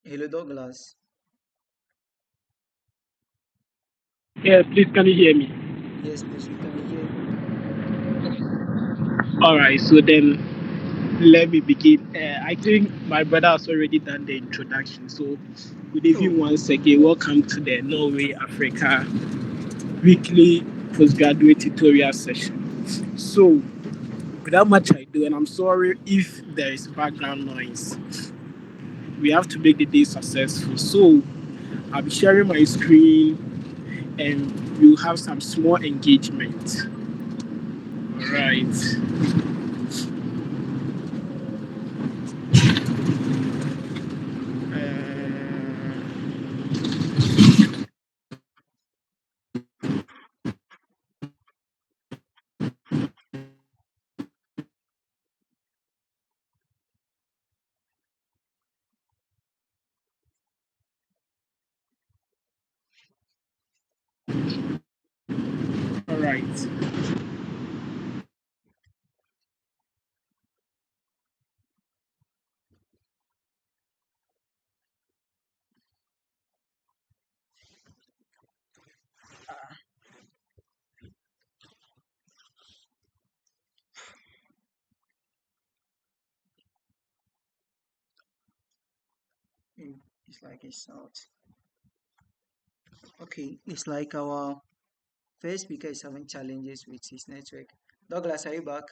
Hello, Douglas. Yes, please, can you hear me? Yes, please, we can hear you. All right, so then let me begin. I think my brother has already done the introduction. So, good evening Oh, once again. Welcome to the NurWay Africa weekly postgraduate tutorial session. So, without much ado, and I'm sorry if there is background noise, we have to make the day successful. So, I'll be sharing my screen and we'll have some small engagement. All right. All right. it's like it's out. Okay, it's like our first speaker is having challenges with his network. Douglas, are you back?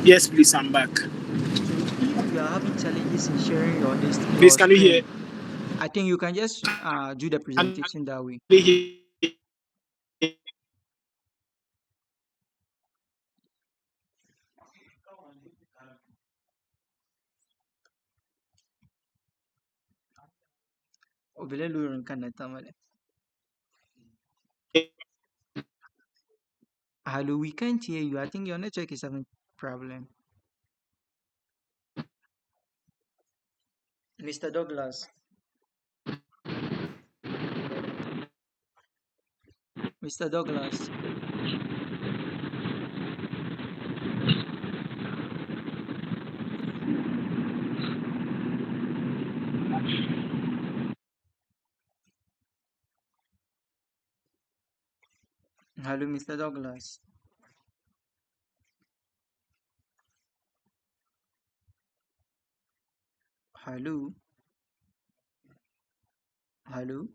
Yes, please, I'm back. So if you are having challenges in sharing Please, your can you hear? screen, I think you can just do the Can presentation that way. you hear? Ovele Lurin Kanatamale. Hello, we can't hear you. I think your network is having problem. Mr. Douglas. Mr. Douglas. Hello, Mr. Douglas. Hello. Hello.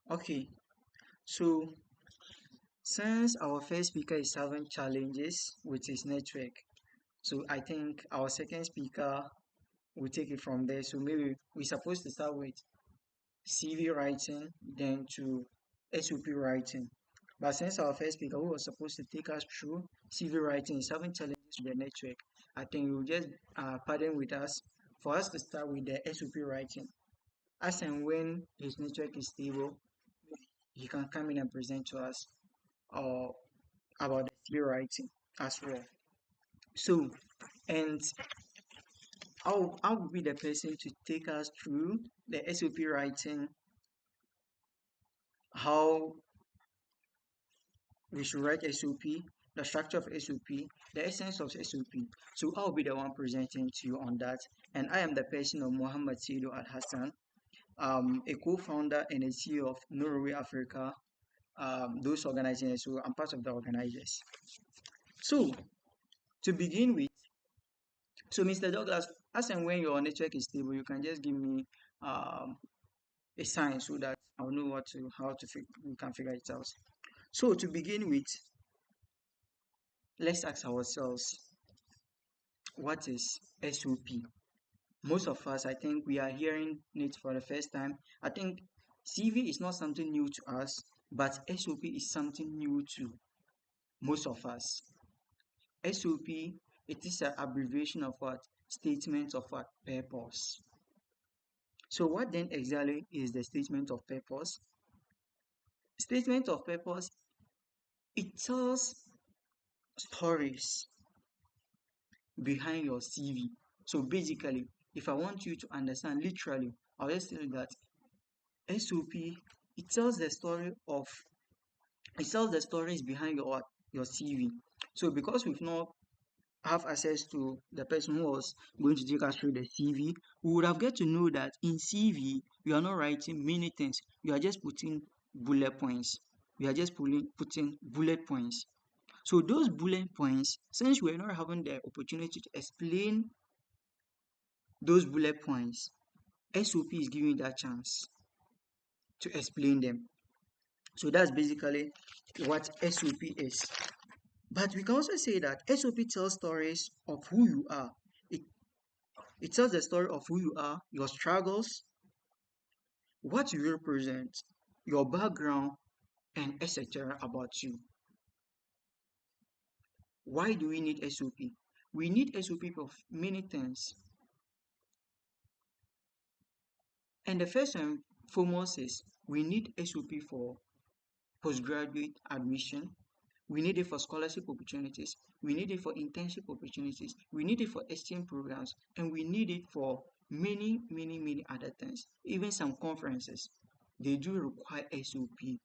Okay. So since our first speaker is having challenges with his network, so I think our second speaker will take it from there. So maybe we're supposed to start with CV writing, then to SOP writing. But since our first speaker, who was supposed to take us through CV writing, is having challenges with the network, I think you will just pardon with us for us to start with the SOP writing. As and when his network is stable, he can come in and present to us uh, about the CV writing as well. So, and I'll be the person to take us through the SOP writing, how we should write SOP, the structure of SOP, the essence of SOP. So I'll be the one presenting to you on that. And I am the person of Mohammed Seidu Alhassan, a co-founder and a CEO of NurWay Africa, those organizers. So I'm part of the organizers. So to begin with, so Mr. Douglas, as and when your network is stable, you can just give me um, a sign so that I'll know we can figure it out. So to begin with, let's ask ourselves, what is SOP? Most of us, I think, we are hearing it for the first time. I think CV is not something new to us, but SOP is something new to most of us. SOP, it is an abbreviation of what? Statement of what? Purpose. So what then exactly is the statement of purpose? Statement of purpose, it tells stories behind your CV. So basically, if I want you to understand literally, I'll just tell you that SOP It tells the story of it tells the stories behind your CV. So because we've not have access to the person who was going to take us through the CV, we would have get to know that in CV you are not writing many things. You are just putting bullet points. We are just putting bullet points. So those bullet points, since we are not having the opportunity to explain those bullet points, SOP is giving you that chance to explain them. So that's basically what SOP is. But we can also say that SOP tells stories of who you are. It, it tells the story of who you are, your struggles, what you represent, your background, and etc. about you. Why do we need SOP? We need SOP for many things. And the first and foremost is we need SOP for postgraduate admission. We need it for scholarship opportunities. We need it for internship opportunities. We need it for exchange programs. And we need it for many, many, many other things. Even some conferences, they do require SOP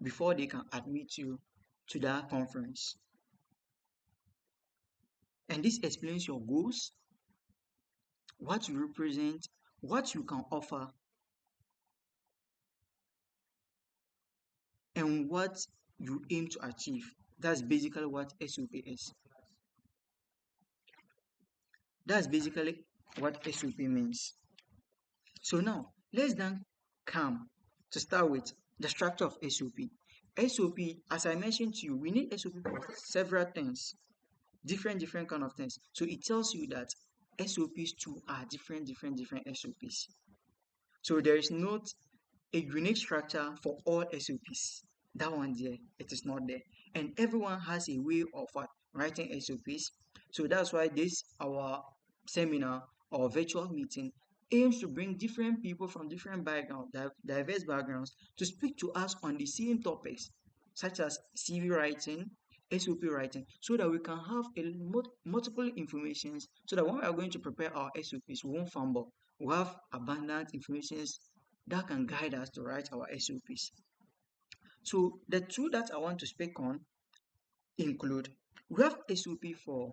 before they can admit you to that conference. And this explains your goals, what you represent, what you can offer, and what you aim to achieve. That's basically what SOP is. That's basically what SOP means. So now, let's then come to start with the structure of SOP. SOP, as I mentioned to you, we need SOP for several things, different kind of things. So it tells you that SOPs too are different SOPs. So there is not a unique structure for all SOPs. That one there, it is not there. And everyone has a way of writing SOPs. So that's why this our seminar or virtual meeting aims to bring different people from different backgrounds, diverse backgrounds, to speak to us on the same topics, such as CV writing, SOP writing, so that we can have multiple informations, so that when we are going to prepare our SOPs, we won't fumble. We have abundant informations that can guide us to write our SOPs. So the two that I want to speak on include we have SOP for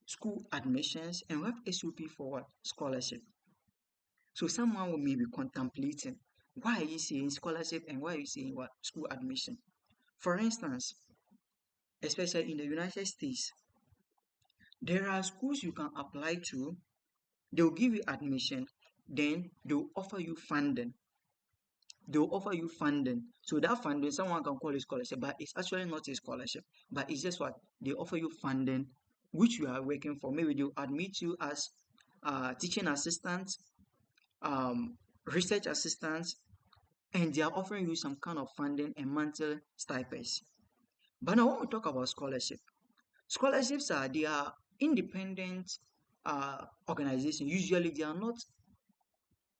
school admissions and we have SOP for what? Scholarship. So someone may be contemplating, why are you saying scholarship and why are you saying what? School admission. For instance, especially in the United States, there are schools you can apply to, they'll give you admission, then they'll offer you funding. They'll offer you funding. So that funding, someone can call it scholarship, but it's actually not a scholarship. But it's just what? They offer you funding, which you are working for. Maybe they'll admit you as teaching assistant, research assistant, and they are offering you some kind of funding and monthly stipends. But now when we talk about scholarship, scholarships they are independent organizations. Usually they are not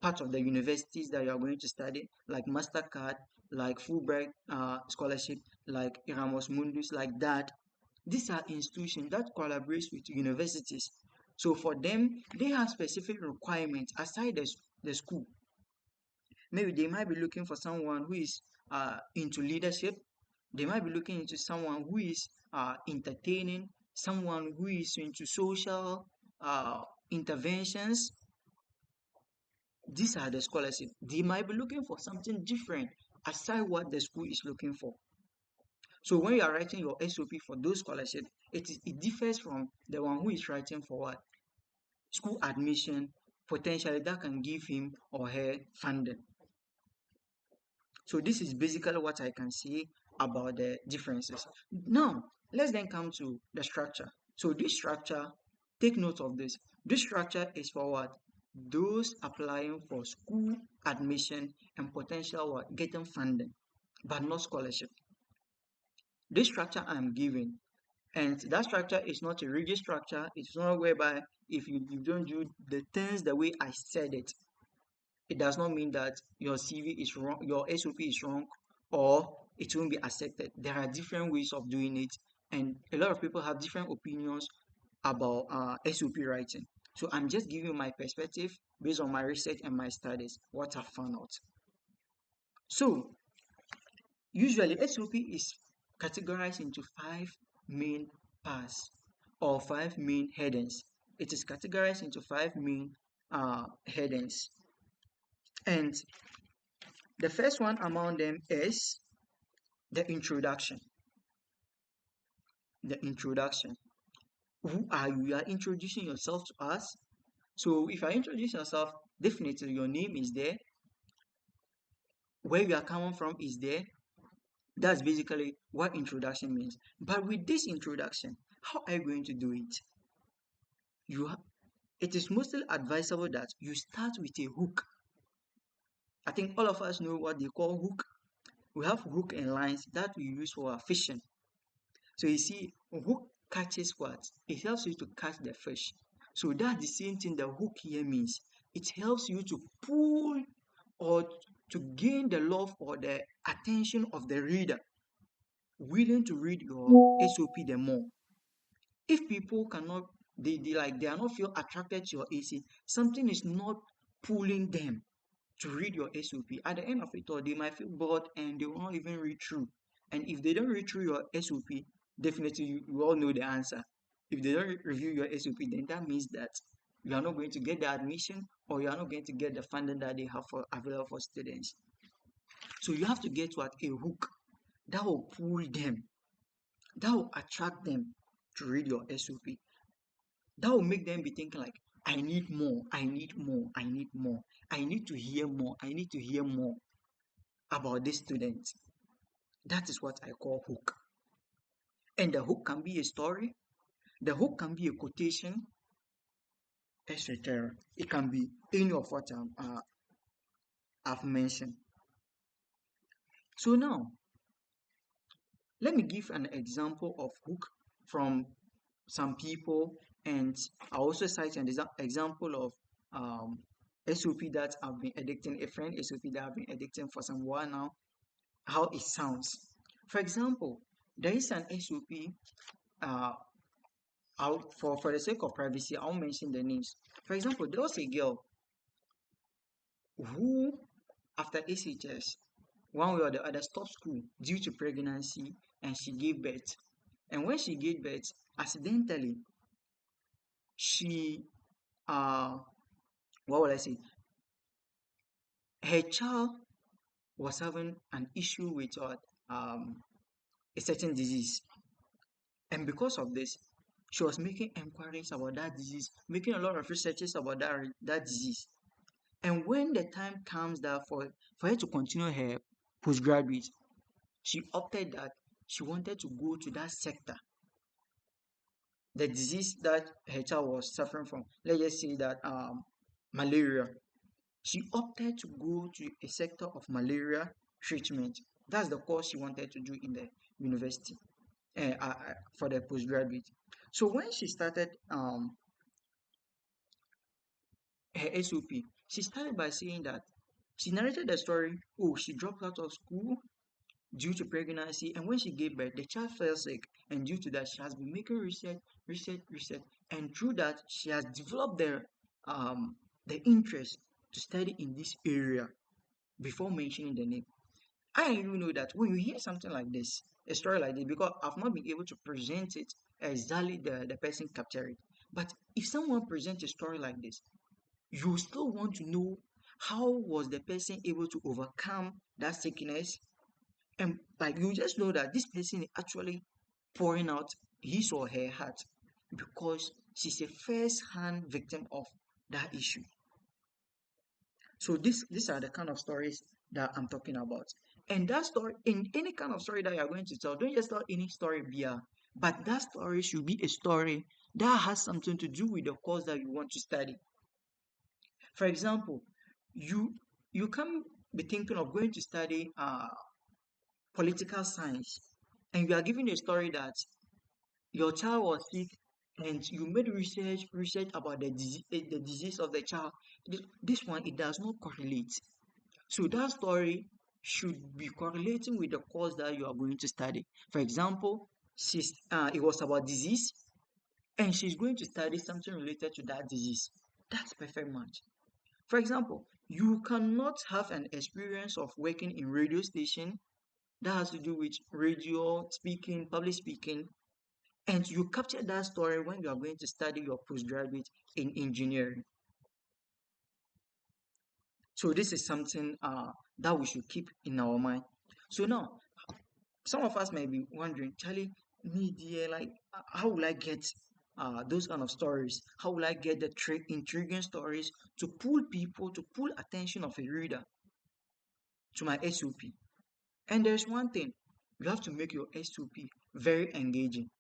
part of the universities that you are going to study, like Mastercard, like Fulbright scholarship, like Erasmus Mundus, like that. These are institutions that collaborate with universities. So for them, they have specific requirements aside the school. Maybe they might be looking for someone who is into leadership. They might be looking into someone who is entertaining, someone who is into social interventions. These are the scholarships. They might be looking for something different aside what the school is looking for. So when you are writing your SOP for those scholarships, it differs from the one who is writing for what? School admission, potentially that can give him or her funding. So this is basically what I can say about the differences. Now, let's then come to the structure. So this structure, take note of this. This structure is for what? Those applying for school admission and potential what? Getting funding, but not scholarship. This structure I'm giving, and that structure is not a rigid structure. It's not whereby if you don't do the things the way I said it does not mean that your CV is wrong, your SOP is wrong, or it won't be accepted. There are different ways of doing it, and a lot of people have different opinions about SOP writing. So I'm just giving my perspective based on my research and my studies, what I found out. So usually SOP is categorized into five main parts or five main headings. It is categorized into five main headings. And the first one among them is the introduction. The introduction. Who are you? You are introducing yourself to us. So if I introduce yourself, definitely your name is there. Where you are coming from is there. That's basically what introduction means. But with this introduction, how are you going to do it? It is mostly advisable that you start with a hook. I think all of us know what they call hook. We have hook and lines that we use for our fishing. So you see, hook catches what? It helps you to catch the fish. So that's the same thing the hook here means. It helps you to pull or to gain the love or the attention of the reader, willing to read your SOP the more. If people cannot, they are not feel attracted to your AC, something is not pulling them to read your SOP. At the end of it all, they might feel bored and they will not even read through. And if they don't read through your SOP, definitely you all know the answer. If they don't review your SOP, then that means that you are not going to get the admission or you are not going to get the funding that they have for available for students. So you have to get what a hook that will pull them, that will attract them to read your SOP. That will make them be thinking like, I need more, I need more, I need more. I need to hear more, I need to hear more about this student. That is what I call hook. And the hook can be a story, the hook can be a quotation, etc. It can be any of what I've mentioned. So now, let me give an example of hook from some people, and I also cite an example of SOP that I've been editing, a friend SOP that I've been editing for some while now, how it sounds. For example, there is an SOP, uh, for the sake of privacy, I won't mention the names. For example, there was a girl who, after ACHS, one way or the other, stopped school due to pregnancy and she gave birth. And when she gave birth, accidentally, she, uh, what will I say? Her child was having an issue with a certain disease. And because of this, she was making inquiries about that disease, making a lot of researches about that disease. And when the time comes that for her to continue her postgraduate, she opted that she wanted to go to that sector, the disease that her child was suffering from. Let's just say that malaria. She opted to go to a sector of malaria treatment. That's the course she wanted to do in the university for the postgraduate. So when she started her SOP, she started by saying that she narrated the story. Oh, she dropped out of school due to pregnancy, and when she gave birth, the child fell sick, and due to that, she has been making research, and through that, she has developed the interest to study in this area before mentioning the name. I even know that when you hear something like this, a story like this, because I've not been able to present it exactly the person captured it. But if someone presents a story like this, you still want to know how was the person able to overcome that sickness, and like you just know that this person is actually pouring out his or her heart because she's a first-hand victim of that issue. So these are the kind of stories that I'm talking about. And that story, in any kind of story that you're going to tell, don't just tell any story, Bia. But that story should be a story that has something to do with the course that you want to study. For example, you you can be thinking of going to study political science, and you are given a story that your child was sick and you made research about the disease of the child. This one, it does not correlate. So that story should be correlating with the course that you are going to study. For example, it was about disease, and she's going to study something related to that disease. That's perfect match. For example, You cannot have an experience of working in radio station that has to do with radio speaking, public speaking, and you capture that story when you are going to study your postgraduate in engineering. So this is something that we should keep in our mind. So now, some of us may be wondering, Charlie, me dear, like, how will I get those kind of stories? How will I get the intriguing stories to pull people, to pull attention of a reader to my SOP? And there's one thing, you have to make your SOP very engaging,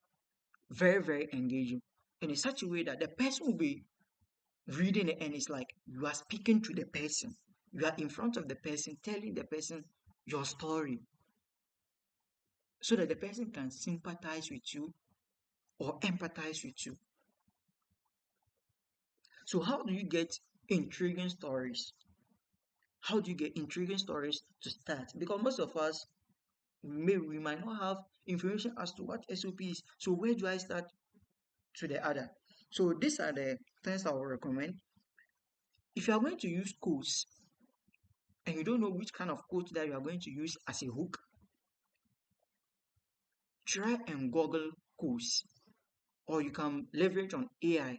very, very engaging, and in such a way that the person will be reading it and it's like you are speaking to the person. You are in front of the person, telling the person your story so that the person can sympathize with you or empathize with you. So, how do you get intriguing stories? How do you get intriguing stories to start? Because most of us, we might not have information as to what SOP is. So, where do I start to the other? So, these are the things I will recommend. If you are going to use quotes and you don't know which kind of quote that you are going to use as a hook, try and Google quotes, or you can leverage on AI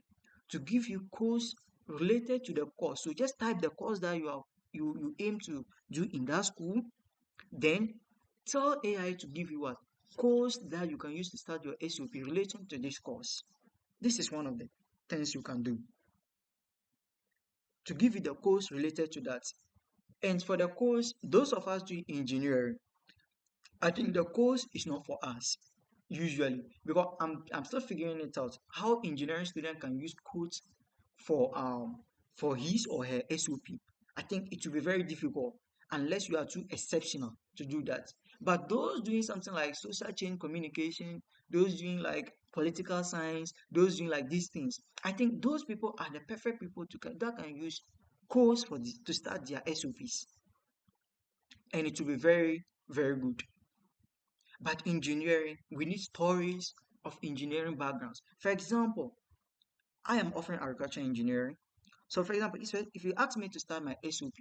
to give you quotes related to the course. So just type the course that you aim to do in that school, then tell AI to give you what course that you can use to start your SOP relating to this course. This is one of the things you can do to give you the course related to that. And for the course, those of us doing engineering, I think the course is not for us usually because I'm still figuring it out how engineering student can use codes for his or her SOP. I think it will be very difficult unless you are too exceptional to do that. But those doing something like social chain communication, those doing like political science, those doing like these things, I think those people are the perfect people that can use codes for this, to start their SOPs, and it will be very very good. But engineering, we need stories of engineering backgrounds. For example, I am offering agriculture engineering. So, for example, if you ask me to start my SOP,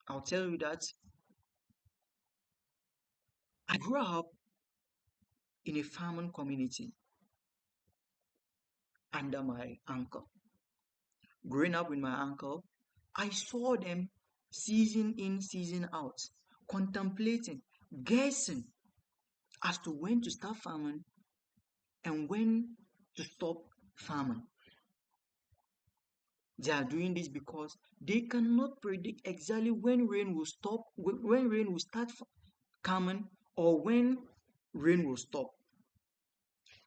I'll tell you that I grew up in a farming community under my uncle. Growing up with my uncle, I saw them season in, season out, contemplating, guessing as to when to start farming and when to stop farming. They are doing this because they cannot predict exactly when rain will stop, when rain will start coming, or when rain will stop.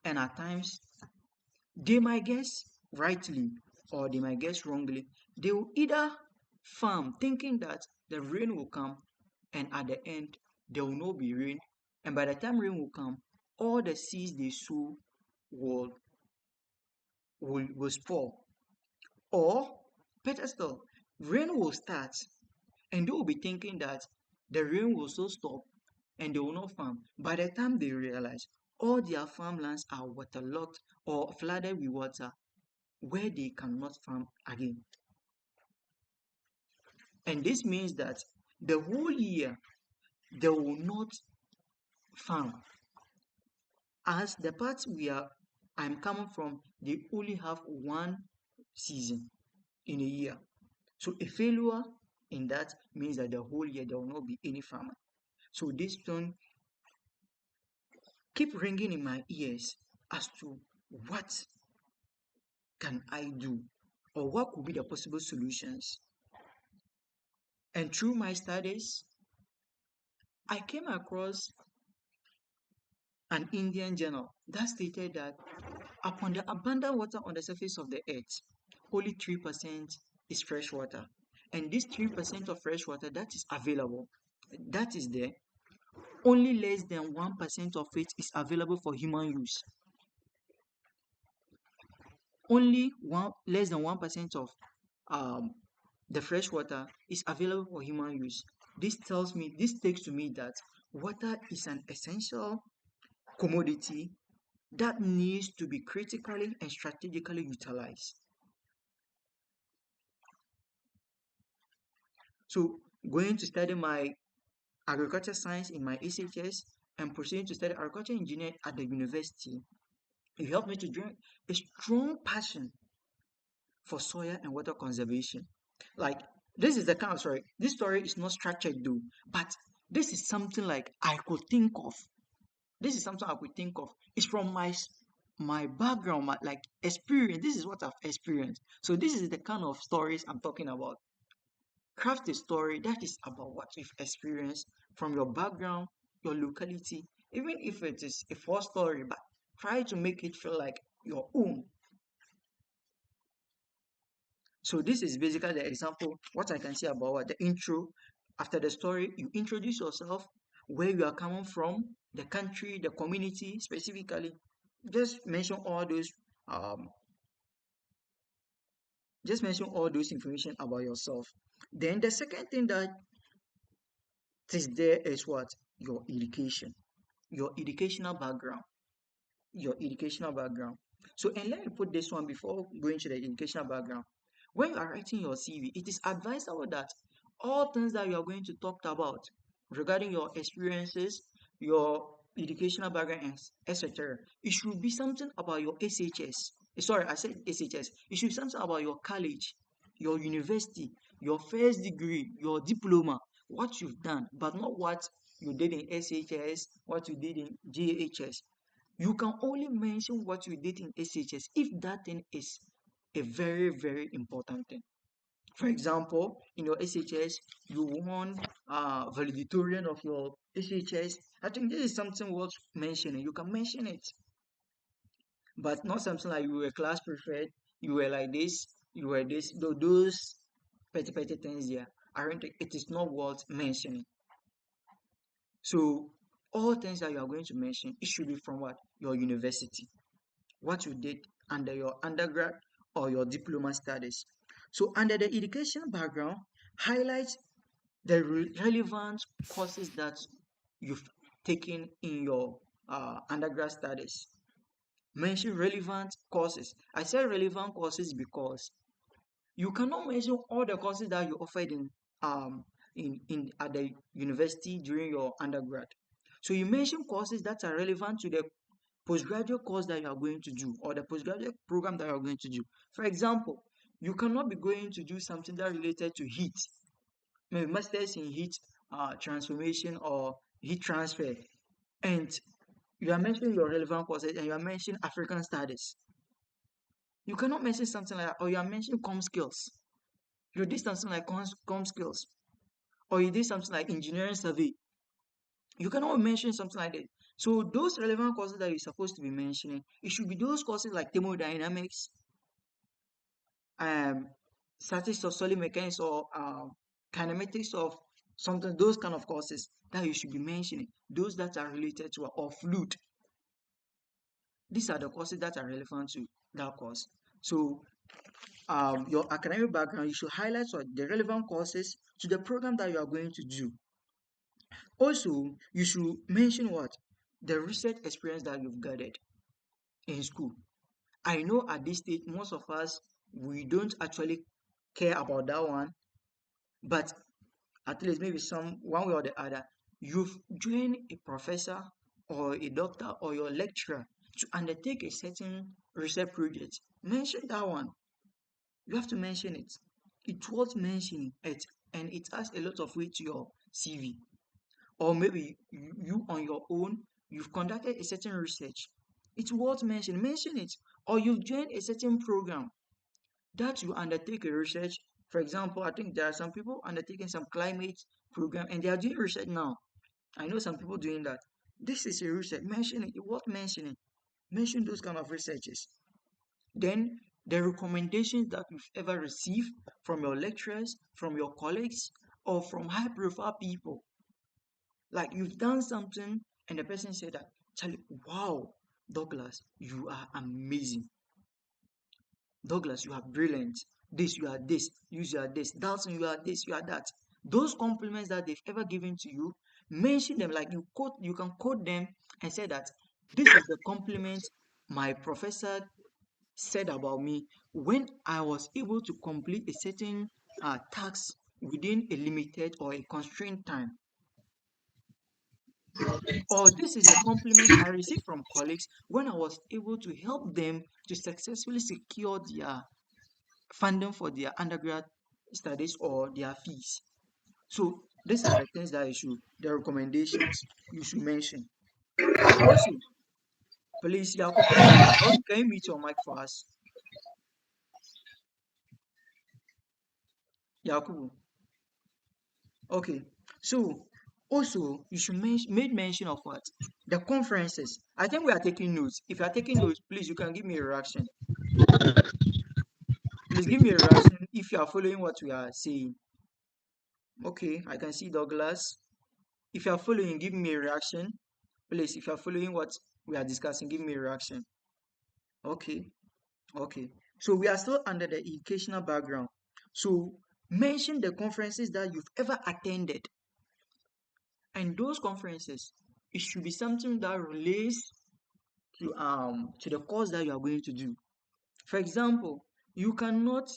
And at times, they might guess rightly or they might guess wrongly. They will either farm thinking that the rain will come, and at the end, there will not be rain. And by the time rain will come, all the seeds they sow will, will spoil. Or, better still, rain will start and they will be thinking that the rain will so stop and they will not farm. By the time they realize all their farmlands are waterlogged or flooded with water where they cannot farm again. And this means that the whole year they will not farm. As the part I'm coming from, they only have one season in a year. So a failure in that means that the whole year there will not be any farmer. So this tone keep ringing in my ears as to what can I do or what could be the possible solutions. And through my studies, I came across an Indian journal that stated that upon the abundant water on the surface of the earth, only 3% is fresh water. And this 3% of fresh water that is available, that is there, only less than 1% of it is available for human use. Only less than 1% of um, the fresh water is available for human use. This takes to me that water is an essential commodity that needs to be critically and strategically utilized. So going to study my agriculture science in my SHS and proceeding to study agriculture engineering at the university, it helped me to join a strong passion for soil and water conservation. Like, this is the kind of story. This story is not structured though, but this is something like I could think of. This is something I could think of. It's from my background, my like experience. This is what I've experienced. So this is the kind of stories I'm talking about. Craft a story that is about what you've experienced from your background, your locality, even if it is a false story, but try to make it feel like your own. So this is basically the example, what I can say about what the intro. After the story, you introduce yourself, where you are coming from, the country, the community specifically. Just mention all those um just mention all those information about yourself. Then the second thing that is there is what? Your education, your educational background. Your educational background. So, and let me put this one before going to the educational background. When you are writing your CV, it is advisable that all things that you are going to talk about regarding your experiences, your educational background, and etc., it should be something about your SHS. Sorry, I said SHS. It should be something about your college, your university, your first degree, your diploma, what you've done, but not what you did in SHS, what you did in JHS. You can only mention what you did in SHS if that thing is a very, very important thing. For example, in your SHS, you won valedictorian of your SHS. I think this is something worth mentioning. You can mention it, but not something like you were class preferred, you were like this, you were this. Those petty things there aren't. It is not worth mentioning. So all things that you are going to mention, it should be from what? Your university, what you did under your undergrad or your diploma studies. So under the education background, highlight the relevant courses that you've taken in your undergrad studies. Mention relevant courses. I say relevant courses because you cannot mention all the courses that you offered in at the university during your undergrad. So you mention courses that are relevant to the postgraduate course that you are going to do or the postgraduate program that you are going to do. For example, you cannot be going to do something that related to heat, maybe masters in heat transformation or heat transfer, and you are mentioning your relevant courses and you are mentioning African studies. You cannot mention something like that, or you are mentioning com skills. You did something like com skills, or you did something like engineering survey. You cannot mention something like that. So those relevant courses that you're supposed to be mentioning, it should be those courses like thermodynamics, um, statistics of solid mechanics, or kinematics of something. Those kind of courses that you should be mentioning. Those that are related to or fluid. These are the courses that are relevant to that course. So your academic background, you should highlight what the relevant courses to the program that you are going to do. Also, you should mention what the research experience that you've gathered in school. I know at this stage, most of us, we don't actually care about that one, but at least maybe some one way or the other, you've joined a professor or a doctor or your lecturer to undertake a certain research project. Mention that one. You have to mention it. It's worth mentioning it, and it adds a lot of weight to your CV. Or maybe you on your own, you've conducted a certain research. It's worth mentioning. Mention it. Or you've joined a certain program that you undertake a research. For example, I think there are some people undertaking some climate program and they are doing research now. I know some people doing that. This is a research. Mention it. It's worth mentioning. Mention those kind of researches. Then the recommendations that you've ever received from your lecturers, from your colleagues, or from high profile people. Like you've done something and the person said that, Charlie, wow, Douglas, you are amazing. Douglas, you are brilliant. This, you are this. You are this. Dalton, you are this. You are that. Those compliments that they've ever given to you, mention them like you can quote them and say that this is the compliment my professor said about me when I was able to complete a certain task within a limited or a constrained time. Or this is the compliment I received from colleagues when I was able to help them to successfully secure their funding for their undergrad studies or their fees. So these are the things that the recommendations you should mention. Also, please, Yakubu, also can you mute your mic for us? Yakubu. Okay. So also you should make mention of what? The conferences. I think we are taking notes. If you are taking notes, please you can give me a reaction. Please give me a reaction if you are following what we are saying. Okay, I can see Douglas. If you are following, give me a reaction. Please, if you are following what we are discussing, give me a reaction. Okay, okay. So we are still under the educational background. So mention the conferences that you've ever attended. And those conferences, it should be something that relates to the course that you are going to do. For example, you cannot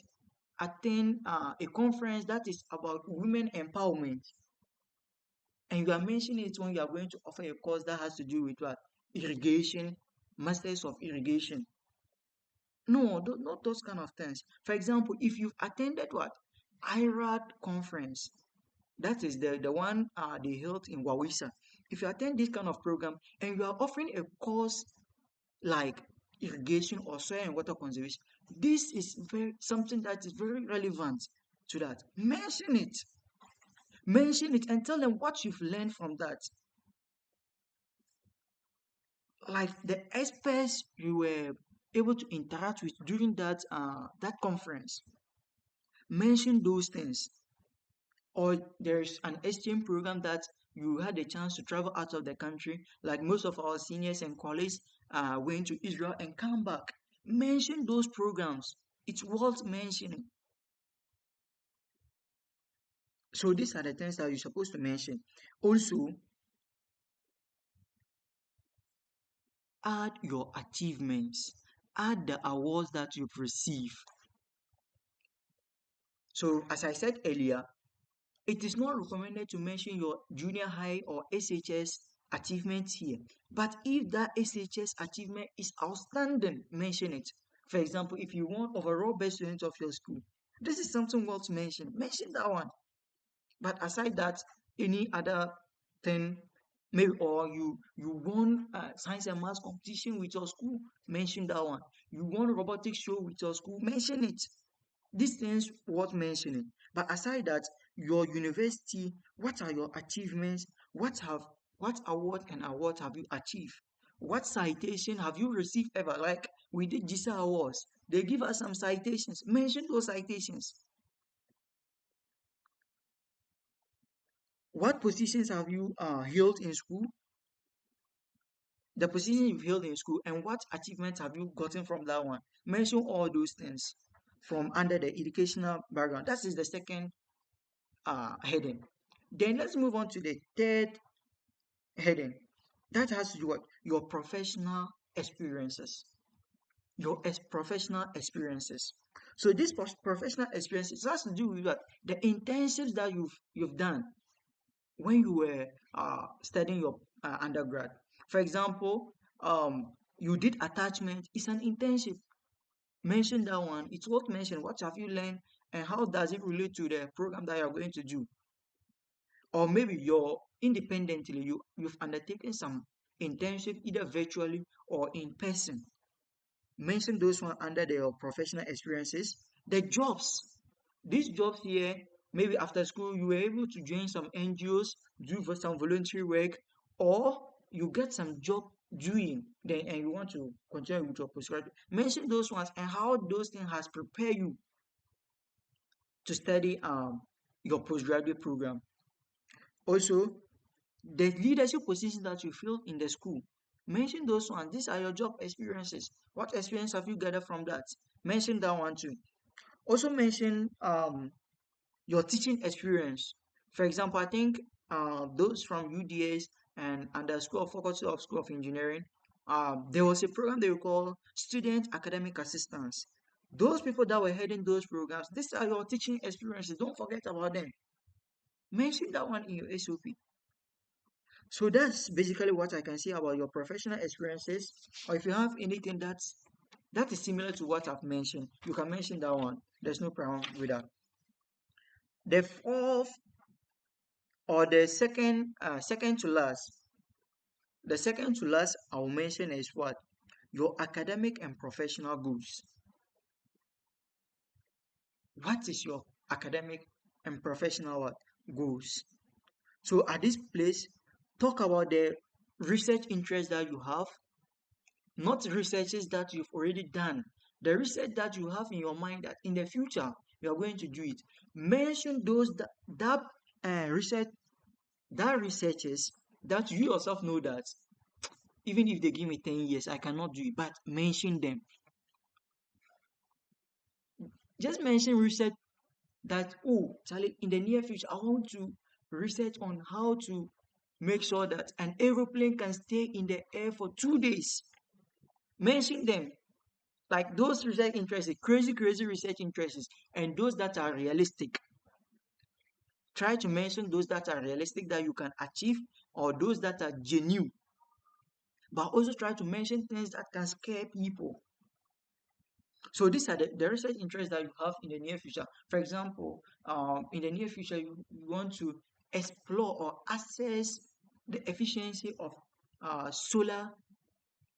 attend a conference that is about women empowerment, and you are mentioning it when you are going to offer a course that has to do with what? Irrigation, masters of irrigation. No, not those kind of things. For example, if you've attended what? IRAD conference, that is the one they held in Wawisa. If you attend this kind of program and you are offering a course like irrigation or soil and water conservation, this is very something that is very relevant to that. Mention it and tell them what you've learned from that. Like the experts you were able to interact with during that conference. Mention those things. Or there's an exchange program that you had a chance to travel out of the country, like most of our seniors and colleagues went to Israel and come back. Mention those programs. It's worth mentioning. So these are the things that you're supposed to mention. Also, add your achievements. Add the awards that you've received. So as I said earlier, it is not recommended to mention your junior high or SHS achievements here. But if that SHS achievement is outstanding, mention it. For example, if you want overall best student of your school, this is something worth mentioning. Mention that one. But aside that, any other thing, maybe or you won science and maths competition with your school, mention that one. You won robotics show with your school, mention it. These things worth mentioning. But aside that, your university, what are your achievements? What award have you achieved? What citation have you received ever? Like we did GISA awards. They give us some citations. Mention those citations. What positions have you held in school? The position you've held in school and what achievements have you gotten from that one? Mention all those things from under the educational background. That is the second heading. Then let's move on to the third heading. That has to do with your professional experiences. Professional experiences. So this professional experiences has to do with what? The internships that you've done when you were studying your undergrad. For example, you did attachment. It's an internship. Mention that one. It's worth mentioning. What have you learned and how does it relate to the program that you're going to do? Or maybe you've undertaken some internship either virtually or in person. Mention those one under your professional experiences. The jobs, these jobs here, maybe after school you were able to join some NGOs, do for some voluntary work, or you get some job doing then and you want to continue with your postgraduate. Mention those ones and how those things has prepared you to study your postgraduate program. Also, the leadership positions that you fill in the school, mention those ones. These are your job experiences. What experience have you gathered from that? Mention that one too. Also mention your teaching experience. For example, I think those from UDS and the School of Engineering, there was a program they call Student Academic Assistance. Those people that were heading those programs, these are your teaching experiences. Don't forget about them. Mention that one in your SOP. So that's basically what I can say about your professional experiences. Or if you have anything that is similar to what I've mentioned, you can mention that one. There's no problem with that. The fourth or second to last, the second to last I'll mention is what? Your academic and professional goals. What is your academic and professional what? Goals? So at this place, talk about the research interest that you have, not researches that you've already done. The research that you have in your mind that in the future you are going to do it. Mention those research that researches that you yourself know that even if they give me 10 years, I cannot do it. But mention them. Just mention research that, oh, Charlie, in the near future, I want to research on how to make sure that an aeroplane can stay in the air for 2 days. Mention them. Like those research interests, crazy, crazy research interests, and those that are realistic. Try to mention those that are realistic that you can achieve or those that are genuine. But also try to mention things that can scare people. So these are the research interests that you have in the near future. For example, in the near future, you want to explore or assess the efficiency of solar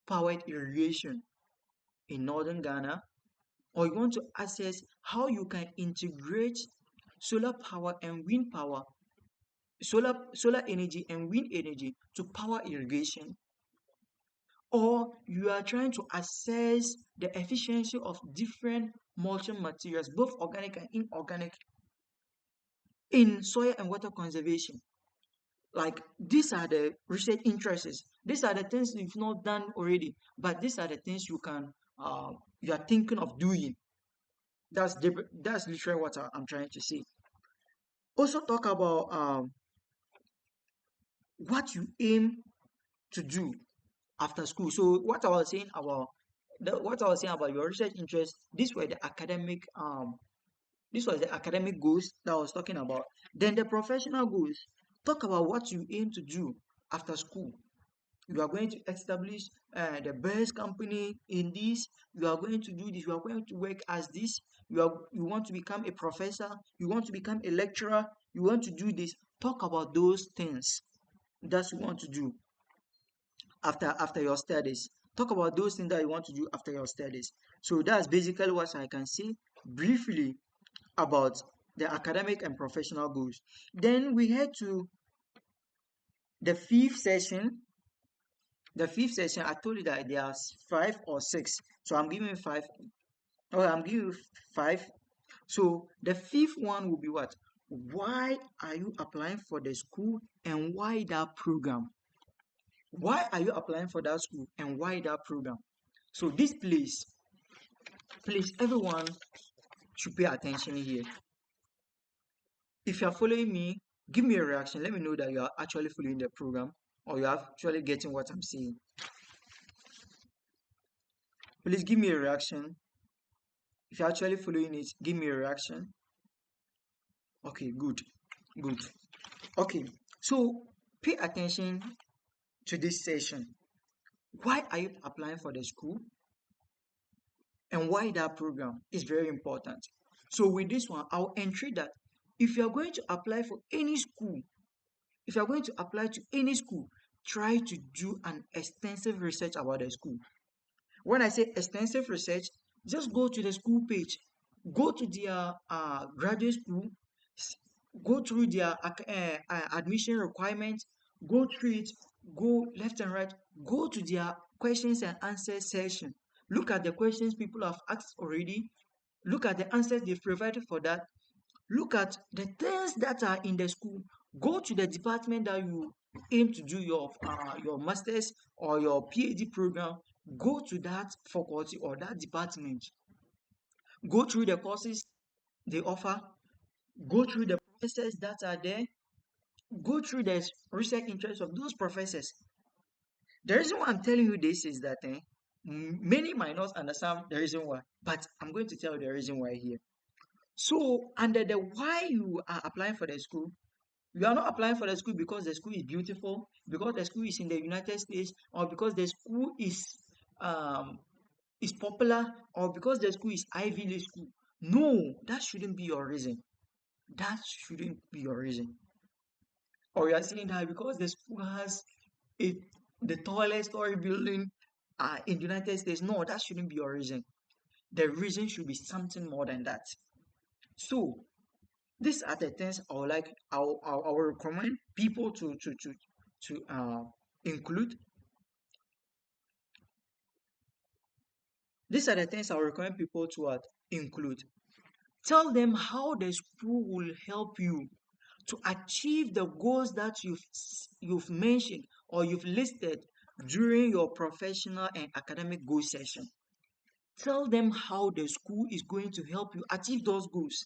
powered irrigation in northern Ghana, or you want to assess how you can integrate solar power and wind power, solar energy and wind energy to power irrigation, or you are trying to assess the efficiency of different mulching materials, both organic and inorganic, in soil and water conservation. Like these are the research interests. These are the things you've not done already, but these are the things you are thinking of doing. That's literally what I'm trying to say. Also talk about what you aim to do after school. So what I was saying about your research interests, this was the academic goals that I was talking about. Then the professional goals, talk about what you aim to do after school. You are going to establish the best company in this. You are going to do this. You are going to work as this. You want to become a professor. You want to become a lecturer. You want to do this. Talk about those things that you want to do after your studies. Talk about those things that you want to do after your studies. So that's basically what I can say briefly about the academic and professional goals. Then we head to the fifth session. The fifth session, I told you that there are five or six. So I'm giving you five. Oh, I'm giving you five. So the fifth one will be what? Why are you applying for the school and why that program? Why are you applying for that school and why that program? So this please, everyone should pay attention here. If you are following me, give me a reaction. Let me know that you are actually following the program or you are actually getting what I'm saying. Please give me a reaction. If you're actually following it, give me a reaction. Okay, good. Good. Okay, so pay attention to this session. Why are you applying for the school and why that program is very important? So with this one, I'll entry that if you're going to apply for any school, if you're going to apply to any school, try to do an extensive research about the school. When I say extensive research, just go to the school page, go to their graduate school, s- go through their admission requirements, go through it, go left and right, go to their questions and answers section. Look at the questions people have asked already. Look at the answers they've provided for that. Look at the things that are in the school. Go to the department that you aim to do your master's or your PhD program. Go to that faculty or that department. Go through the courses they offer. Go through the professors that are there. Go through the research interests of those professors. The reason why I'm telling you this is that Many might not understand the reason why, but I'm going to tell you the reason why here. So, under the why you are applying for the school, you are not applying for the school because the school is beautiful, because the school is in the United States, or because the school um is popular, or because the school is Ivy League school. No, that shouldn't be your reason. That shouldn't be your reason. Or you are saying that because the school has a, the tallest story building in the United States. No, that shouldn't be your reason. The reason should be something more than that. So these are the things I would like. I will recommend people to include. These are the things I will recommend people to include. Tell them how the school will help you to achieve the goals that you've mentioned or you've listed during your professional and academic goal session. Tell them how the school is going to help you achieve those goals.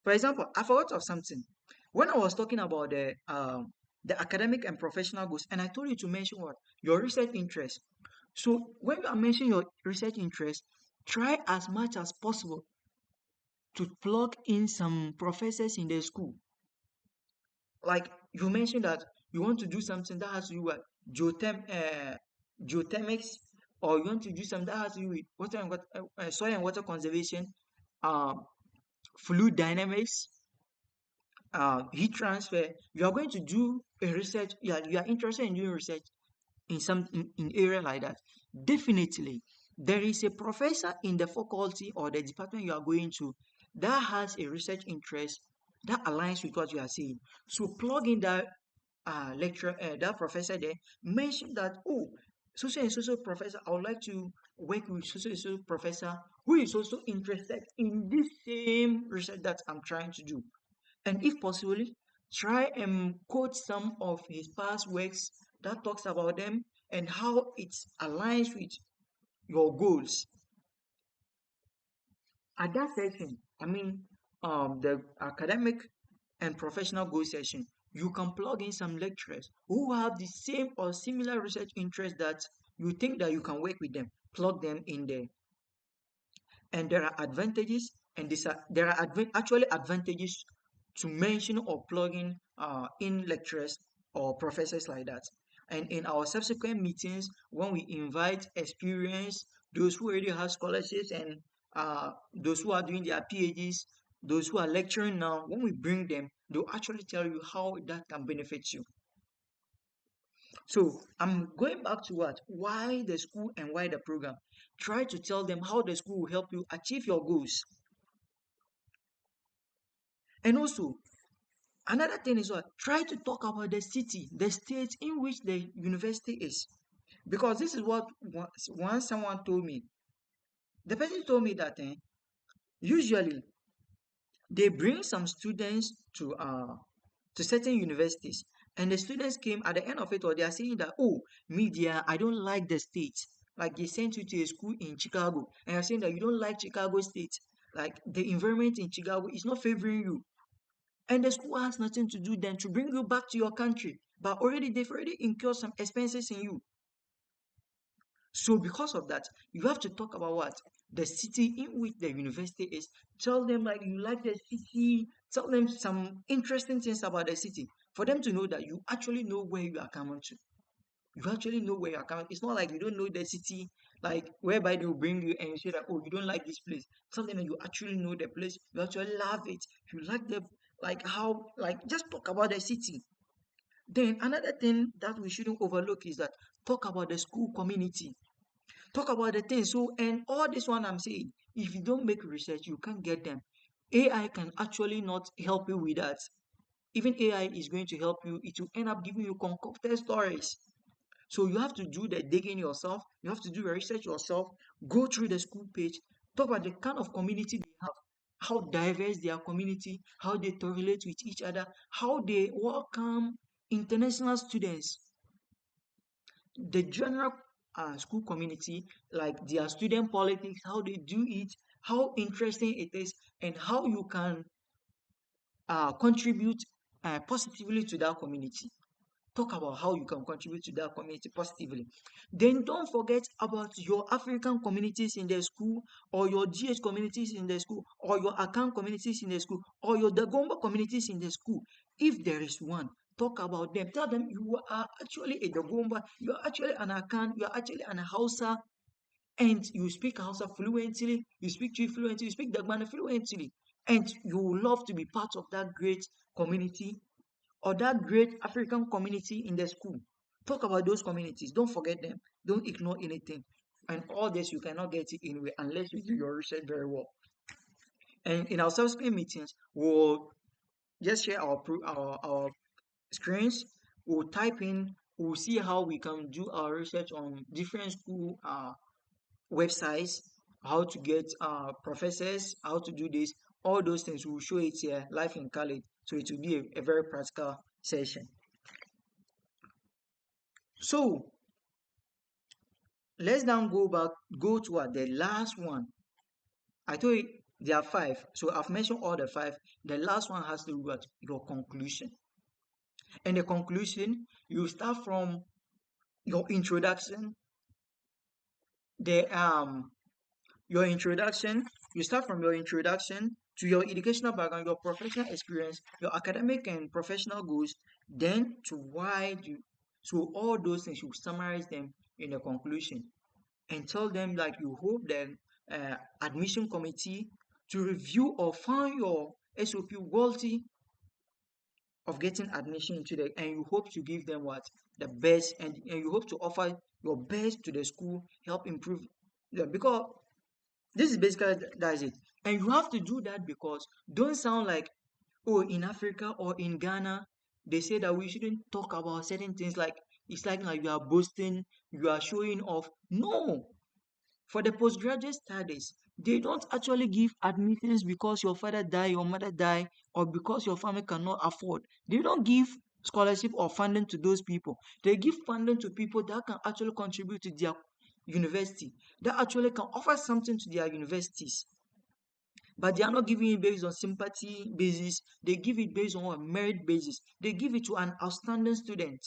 For example, I forgot of something. When I was talking about the academic and professional goals, and I told you to mention what? Your research interest. So when you are mentioning your research interest, try as much as possible to plug in some professors in the school. Like you mentioned that you want to do something that has to do with geothermics, or you want to do something that has to do with soil and water conservation, uh, fluid dynamics, heat transfer. You are going to do a research. You are interested in doing research in in area like that. Definitely, there is a professor in the faculty or the department you are going to that has a research interest that aligns with what you are saying. So plug in that lecturer, that professor there, mention that, oh, social and social professor, I would like to work with social and social professor who is also interested in this same research that I'm trying to do. And if possible, try and quote some of his past works that talks about them and how it aligns with your goals. At that session, the academic and professional goal session, you can plug in some lecturers who have the same or similar research interest that you think that you can work with them. Plug them in there. And there are advantages, and there are actually advantages to mention or plugging in lecturers or professors like that. And in our subsequent meetings, when we invite experienced, those who already have scholarships, and those who are doing their PhDs, those who are lecturing now, when we bring them, they'll actually tell you how that can benefit you. So I'm going back to what? Why the school and why the program. Try to tell them how the school will help you achieve your goals. And also, another thing is what? Try to talk about the city, the state in which the university is. Because this is what once someone told me. The person told me that usually they bring some students to certain universities, and the students came at the end of it, or they are saying that, oh, media, I don't like the state. Like they sent you to a school in Chicago, and you're saying that you don't like Chicago state. Like the environment in Chicago is not favoring you. And the school has nothing to do then to bring you back to your country. But already they've already incurred some expenses in you. So because of that, you have to talk about what? The city in which the university is. Tell them like you like the city. Tell them some interesting things about the city for them to know that you actually know where you are coming to. You actually know where you are coming. It's not like you don't know the city, like whereby they will bring you and you say that, oh, you don't like this place. Tell them that you actually know the place. You actually love it. You like the like how like just talk about the city. Then another thing that we shouldn't overlook is that talk about the school community. Talk about the things. So, and all this one I'm saying, if you don't make research, you can't get them. AI can actually not help you with that. Even AI is going to help you. It will end up giving you concocted stories. So you have to do the digging yourself. You have to do the research yourself. Go through the school page. Talk about the kind of community they have, how diverse their community, how they relate with each other, how they welcome international students, the general school community, like their student politics, how they do it, how interesting it is, and how you can contribute positively to that community. Talk about how you can contribute to that community positively. Then don't forget about your African communities in the school, or your GH communities in the school, or your Akan communities in the school, or your Dagomba communities in the school. If there is one, talk about them. Tell them you are actually a Dagomba, you are actually an Akan, you are actually an Hausa, and you speak Hausa fluently, you speak Twi fluently, you speak Dagbana fluently, and you would love to be part of that great community or that great African community in the school. Talk about those communities. Don't forget them. Don't ignore anything. And all this, you cannot get it anyway unless you do your research very well. And in our subsequent meetings, we'll just share our screens. We'll type in, we'll see how we can do our research on different school websites, how to get professors, how to do this. All those things, we'll show it here live in college. So it will be a very practical session. So let's now go to the last one. I told you there are five. So I've mentioned all the five. The last one has to do with your conclusion. And the conclusion, you start from your introduction, the your introduction, you start from your introduction to your educational background, your professional experience, your academic and professional goals, then to why do so all those things you summarize them in the conclusion and tell them that you hope the admission committee to review or find your SOP worthy of getting admission into the, and you hope to give them what the best, and you hope to offer your best to the school, help improve them, because this is basically that's it. And you have to do that because don't sound like, oh, in Africa or in Ghana they say that we shouldn't talk about certain things, like it's like you are boasting, you are showing off. No, for the postgraduate studies, they don't actually give admissions because your father die, your mother die, or because your family cannot afford. They don't give scholarship or funding to those people. They give funding to people that can actually contribute to their university, that actually can offer something to their universities. But they are not giving it based on sympathy basis. They give it based on a merit basis. They give it to an outstanding student.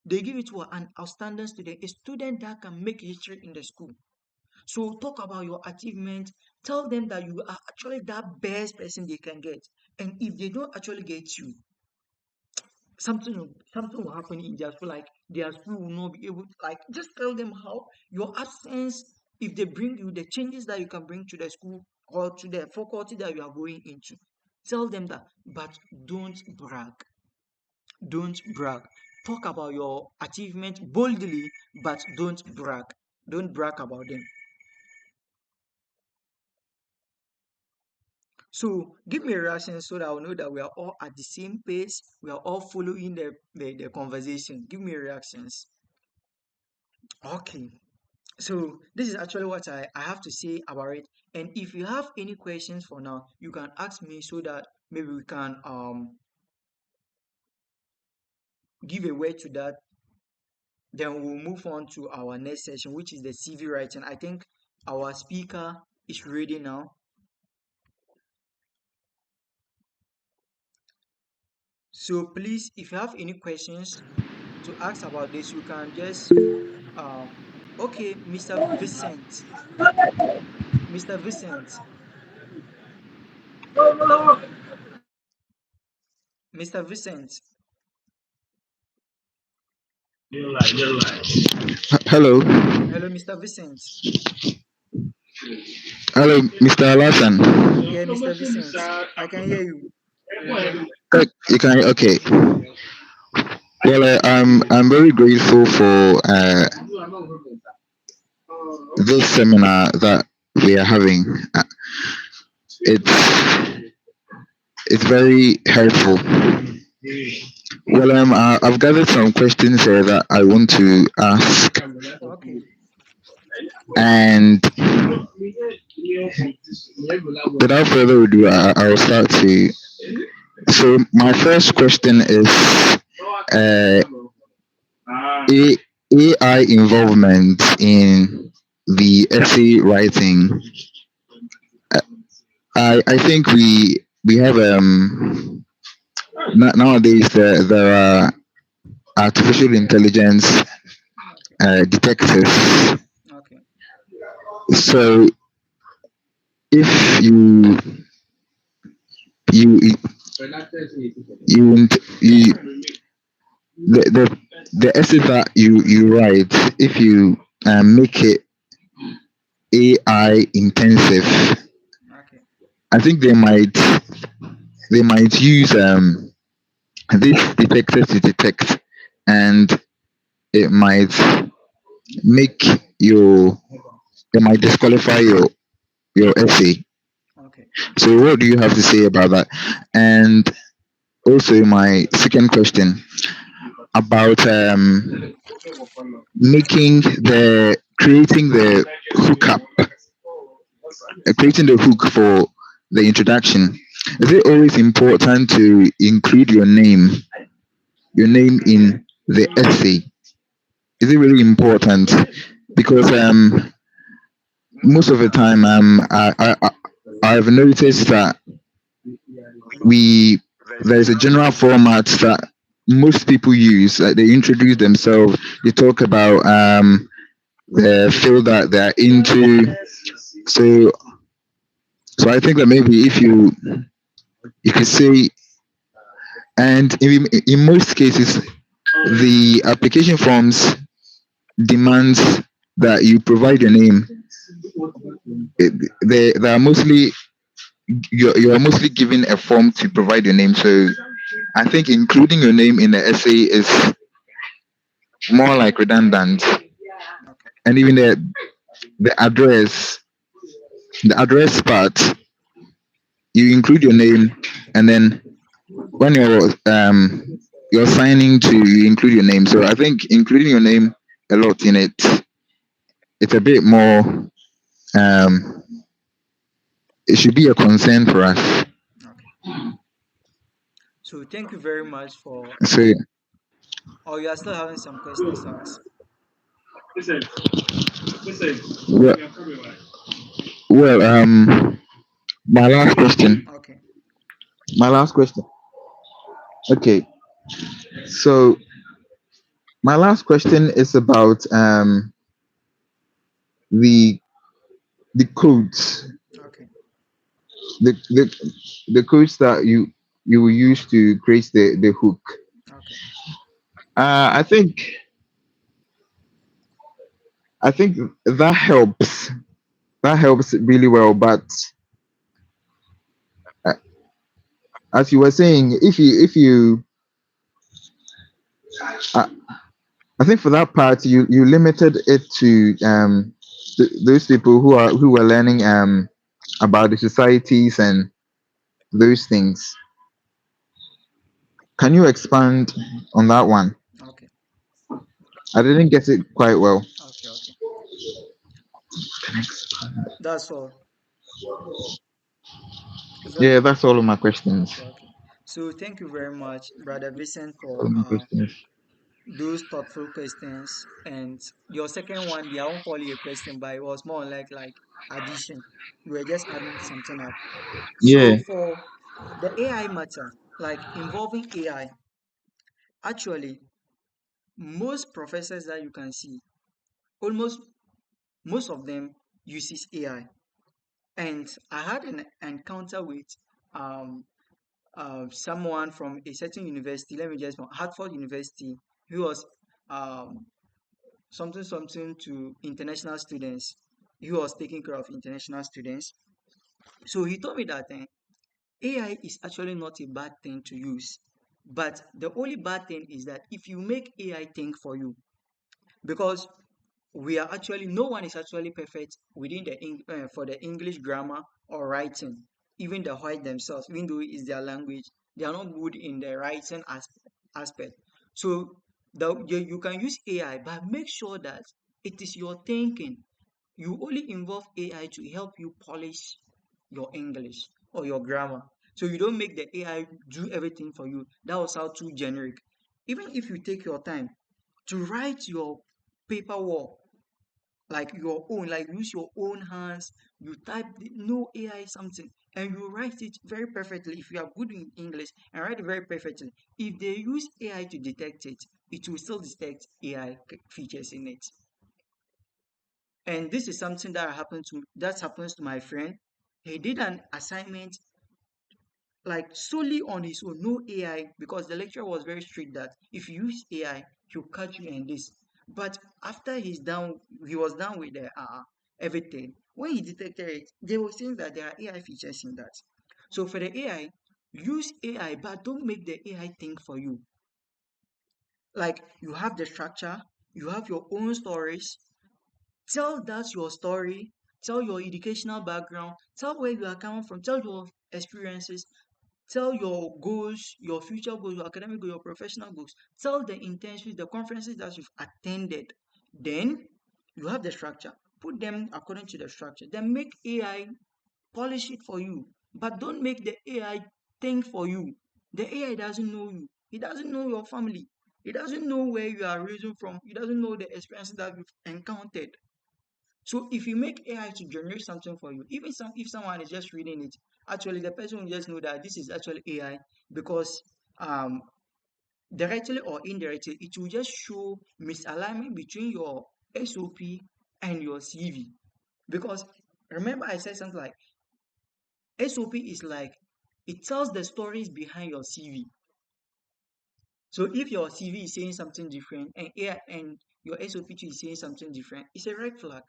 They give it to an outstanding student, a student that can make history in the school. So talk about your achievement. Tell them that you are actually that best person they can get. And if they don't actually get you, something will happen in their school. Like their school will not be able to, like, just tell them how your absence, if they bring you the changes that you can bring to the school or to the faculty that you are going into. Tell them that, but don't brag. Don't brag. Talk about your achievement boldly, but don't brag. Don't brag about them. So give me a reaction so that I'll know that we are all at the same pace. We are all following the conversation. Give me reactions. Okay. So this is actually what I have to say about it. And if you have any questions for now, you can ask me so that maybe we can give a way to that. Then we'll move on to our next session, which is the CV writing. I think our speaker is ready now. So please, if you have any questions to ask about this, you can just okay, Mr. Vincent. Mr. Vincent. Mr. Vincent. Hello, Hello, Mr. Vincent. hello, Mr. Alhassan. Yeah, Mr. Vincent. I can hear you. You can okay. Well, I'm very grateful for this seminar that we are having. It's it's very helpful. Well, I've gathered some questions here that I want to ask, Okay. and without further ado, I'll start to. So my first question is uh, A- AI involvement in the essay writing. I think we have Nowadays there are artificial intelligence Okay. detectors. Okay. So if you you the essay that you write, if you make it AI intensive, Okay. I think they might use this detector to detect, and it might make your it might disqualify your essay. Okay. So what do you have to say about that? And also my second question about creating the hookup, creating the hook for the introduction. Is it always important to include your name in the essay? Is it really important? Because most of the time I've noticed that we there's a general format that most people use. Like they introduce themselves, they talk about the field that they're into. So so I think that maybe if you could say, and in most cases the application forms demands that you provide your name. They are mostly you're mostly given a form to provide your name. So I think including your name in the essay is more like redundant. Okay. And even the address, the address part, you include your name, and then when you're signing to, you include your name. So I think including your name a lot in it, it's a bit more. Um, it should be a concern for us. Okay. So thank you very much for. So Oh, you are still having some questions to ask. well, well, my last question. Okay. My last question. Okay, so my last question is about the the codes, Okay. the the the codes that you will use to create the hook. Okay. I think that helps. That helps really well. But uh, as you were saying, if you uh, I think for that part you limited it to those people who were learning about the societies and those things. Can you expand on that one? Okay. I didn't get it quite well. Okay. Okay. That's all. Is that Yeah, that's all of my questions. okay? Okay. So thank you very much, Brother Vincent, All for of my questions. those thoughtful questions. And your second one, I won't call it a question, but it was more like addition. We were just adding something up. Yeah. So for the AI matter, like involving AI, actually, most professors that you can see, almost most of them uses AI. And I had an encounter with um, someone from a certain university. Let me just Hartford University, who was um, something to international students. He was taking care of international students. So he told me that AI is actually not a bad thing to use. But the only bad thing is that if you make AI think for you, because we are actually no one is actually perfect within for the English grammar or writing. Even the white themselves, even though it's their language, they are not good in the writing aspect. So you can use AI, but make sure that it is your thinking. You only involve AI to help you polish your English or your grammar. So you don't make the AI do everything for you. That will sound too generic. Even if you take your time to write your paperwork like your own, like use your own hands, you type no AI something. and you write it very perfectly. If you are good in English and write it very perfectly, if they use AI to detect it, it will still detect AI features in it. And this is something that happens to my friend. He did an assignment like solely on his own, no AI, because the lecturer was very strict that if you use AI, he'll catch you in this. But after he was done with the everything. When he detected it, they were saying that there are AI features in that. So for the AI, use AI, but don't make the AI think for you. Like you have the structure, you have your own stories. Tell that your story, tell your educational background, tell where you are coming from, tell your experiences, tell your goals, your future goals, your academic goals, your professional goals. Tell the internships, the conferences that you've attended. Then you have the structure. Put them according to the structure. Then make AI polish it for you. But don't make the AI think for you. The AI doesn't know you. It doesn't know your family. It doesn't know where you are raised from. It doesn't know the experiences that you've encountered. So if you make AI to generate something for you, even if someone is just reading it, actually the person will just know that this is actually AI because um directly or indirectly it will just show misalignment between your SOP and your CV. Because remember I said something like SOP is like it tells the stories behind your CV. So if your CV is saying something different and AI and your SOP is saying something different, it's a red flag.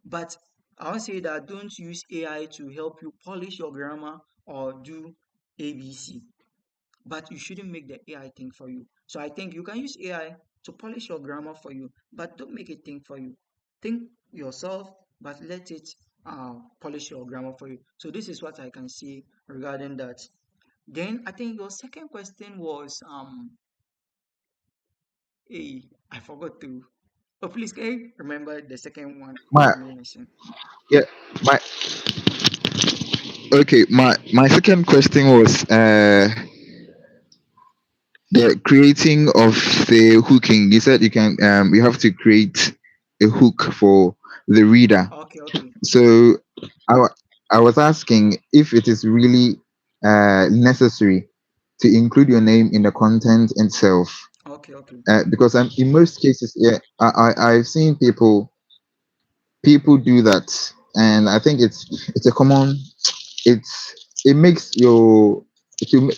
But I would say that don't use AI to help you polish your grammar or do ABC. But you shouldn't make the AI think for you. So I think you can use AI to polish your grammar for you, but don't make it think for you. Think yourself, but let it polish your grammar for you. So this is what I can say regarding that. Then I think your second question was hey, I forgot to. Oh, please can you remember the second one My you mentioned? yeah, my okay. My second question was the creating of the hooking. You said you have to create a hook for the reader. Okay, okay, So I, wa- I was asking if it is really necessary to include your name in the content itself, okay, okay. because in most cases, yeah, I've seen people do that, and I think it's a common. It makes your to ma-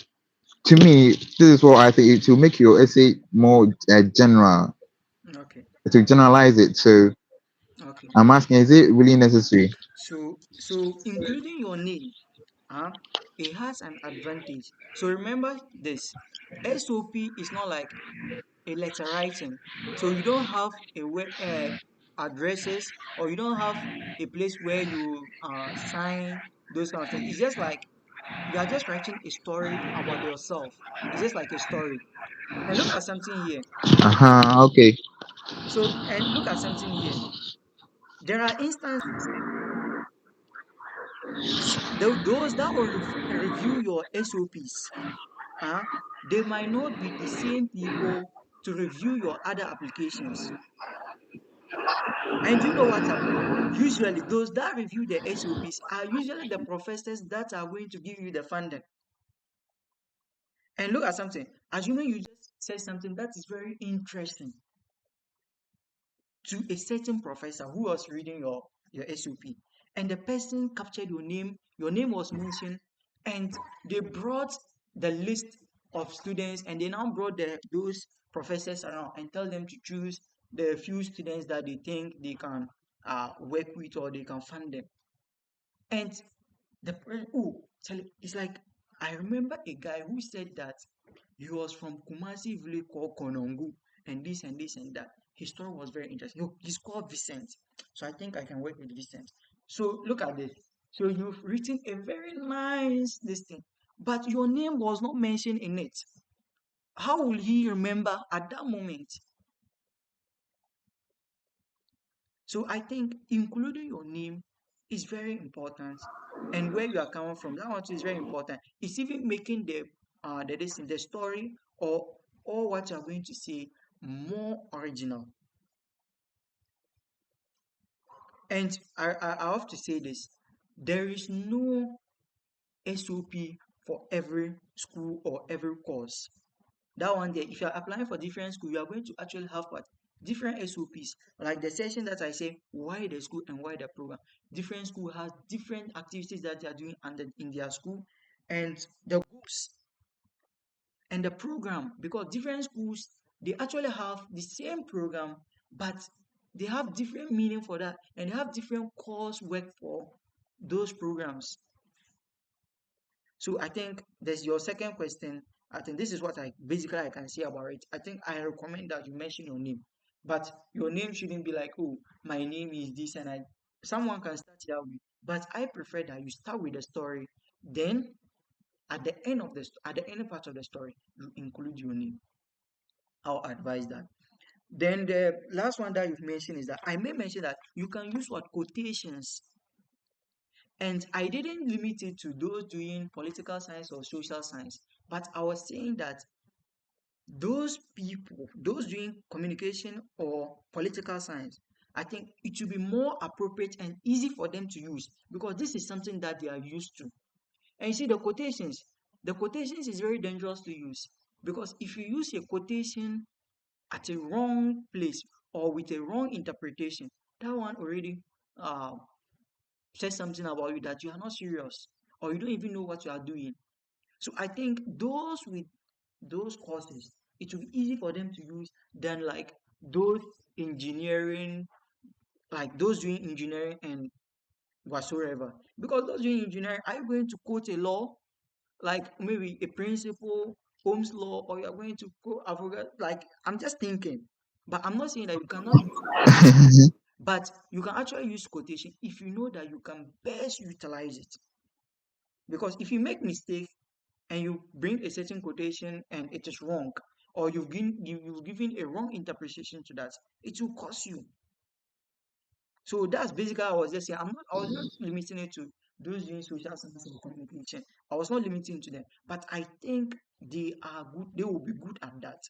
to me this is what I think it will make your essay more general, Okay, to generalize it. So okay. I'm asking, is it really necessary? So including your name, it has an advantage. So remember this, SOP is not like a letter writing. So you don't have a web addresses or you don't have a place where you sign those kind of things. It's just like you are just writing a story about yourself. It's just like a story. And look at something here. Uh-huh, okay. And look at something here. There are instances those that will review your SOPs, huh? They might not be the same people to review your other applications. And you know what happened? Usually, those that review the SOPs are usually the professors that are going to give you the funding. And look at something. Assuming you just said something that is very interesting to a certain professor who was reading your SOP, and the person captured your name was mentioned, and they brought the list of students, and they now brought those professors around and tell them to choose the few students that they think they can work with or they can fund them. And it's like I remember a guy who said that he was from Kumasi village called Konongu, and this and this and that. His story was very interesting. No, he's called Vincent. So I think I can work with Vincent. So look at this. So you've written a very nice this thing, but your name was not mentioned in it. How will he remember at that moment? So I think including your name is very important, and where you are coming from. That one too is very important. It's even making the story or what you are going to say more original. And I have to say this: there is no SOP for every school or every course. That one there, if you are applying for different school, you are going to actually have what? Different SOPs. Like the session that I say, why the school and why the program. Different school has different activities that they are doing under in their school, and the groups and the program, because different schools they actually have the same program, but they have different meaning for that, and they have different course work for those programs. So I think there's your second question. I think this is what I can say about it. I think I recommend that you mention your name, but your name shouldn't be like, oh, my name is this, and I. Someone can start that way, but I prefer that you start with the story, then at the end part of the story, you include your name. I'll advise that. Then the last one that you've mentioned is that I may mention that you can use what quotations. And I didn't limit it to those doing political science or social science, but I was saying that those people, those doing communication or political science, I think it should be more appropriate and easy for them to use because this is something that they are used to. And you see, the quotations is very dangerous to use because if you use a quotation at a wrong place or with a wrong interpretation, that one already uh, says something about you that you are not serious or you don't even know what you are doing. So I think those with those courses, it will be easy for them to use than like those engineering, like those doing engineering and whatsoever. Because those doing engineering, are you going to quote a law, like maybe a principle, Holmes law, or you're going to quote, I forgot, like I'm just thinking. But I'm not saying that you cannot use quotation, but you can actually use quotation if you know that you can best utilize it. Because if you make mistake and you bring a certain quotation and it is wrong, or you've given a wrong interpretation to that, it will cost you. So that's basically I was just saying. I was not limiting it to those doing social science and communication. I was not limiting to them, but I think they are good. They will be good at that.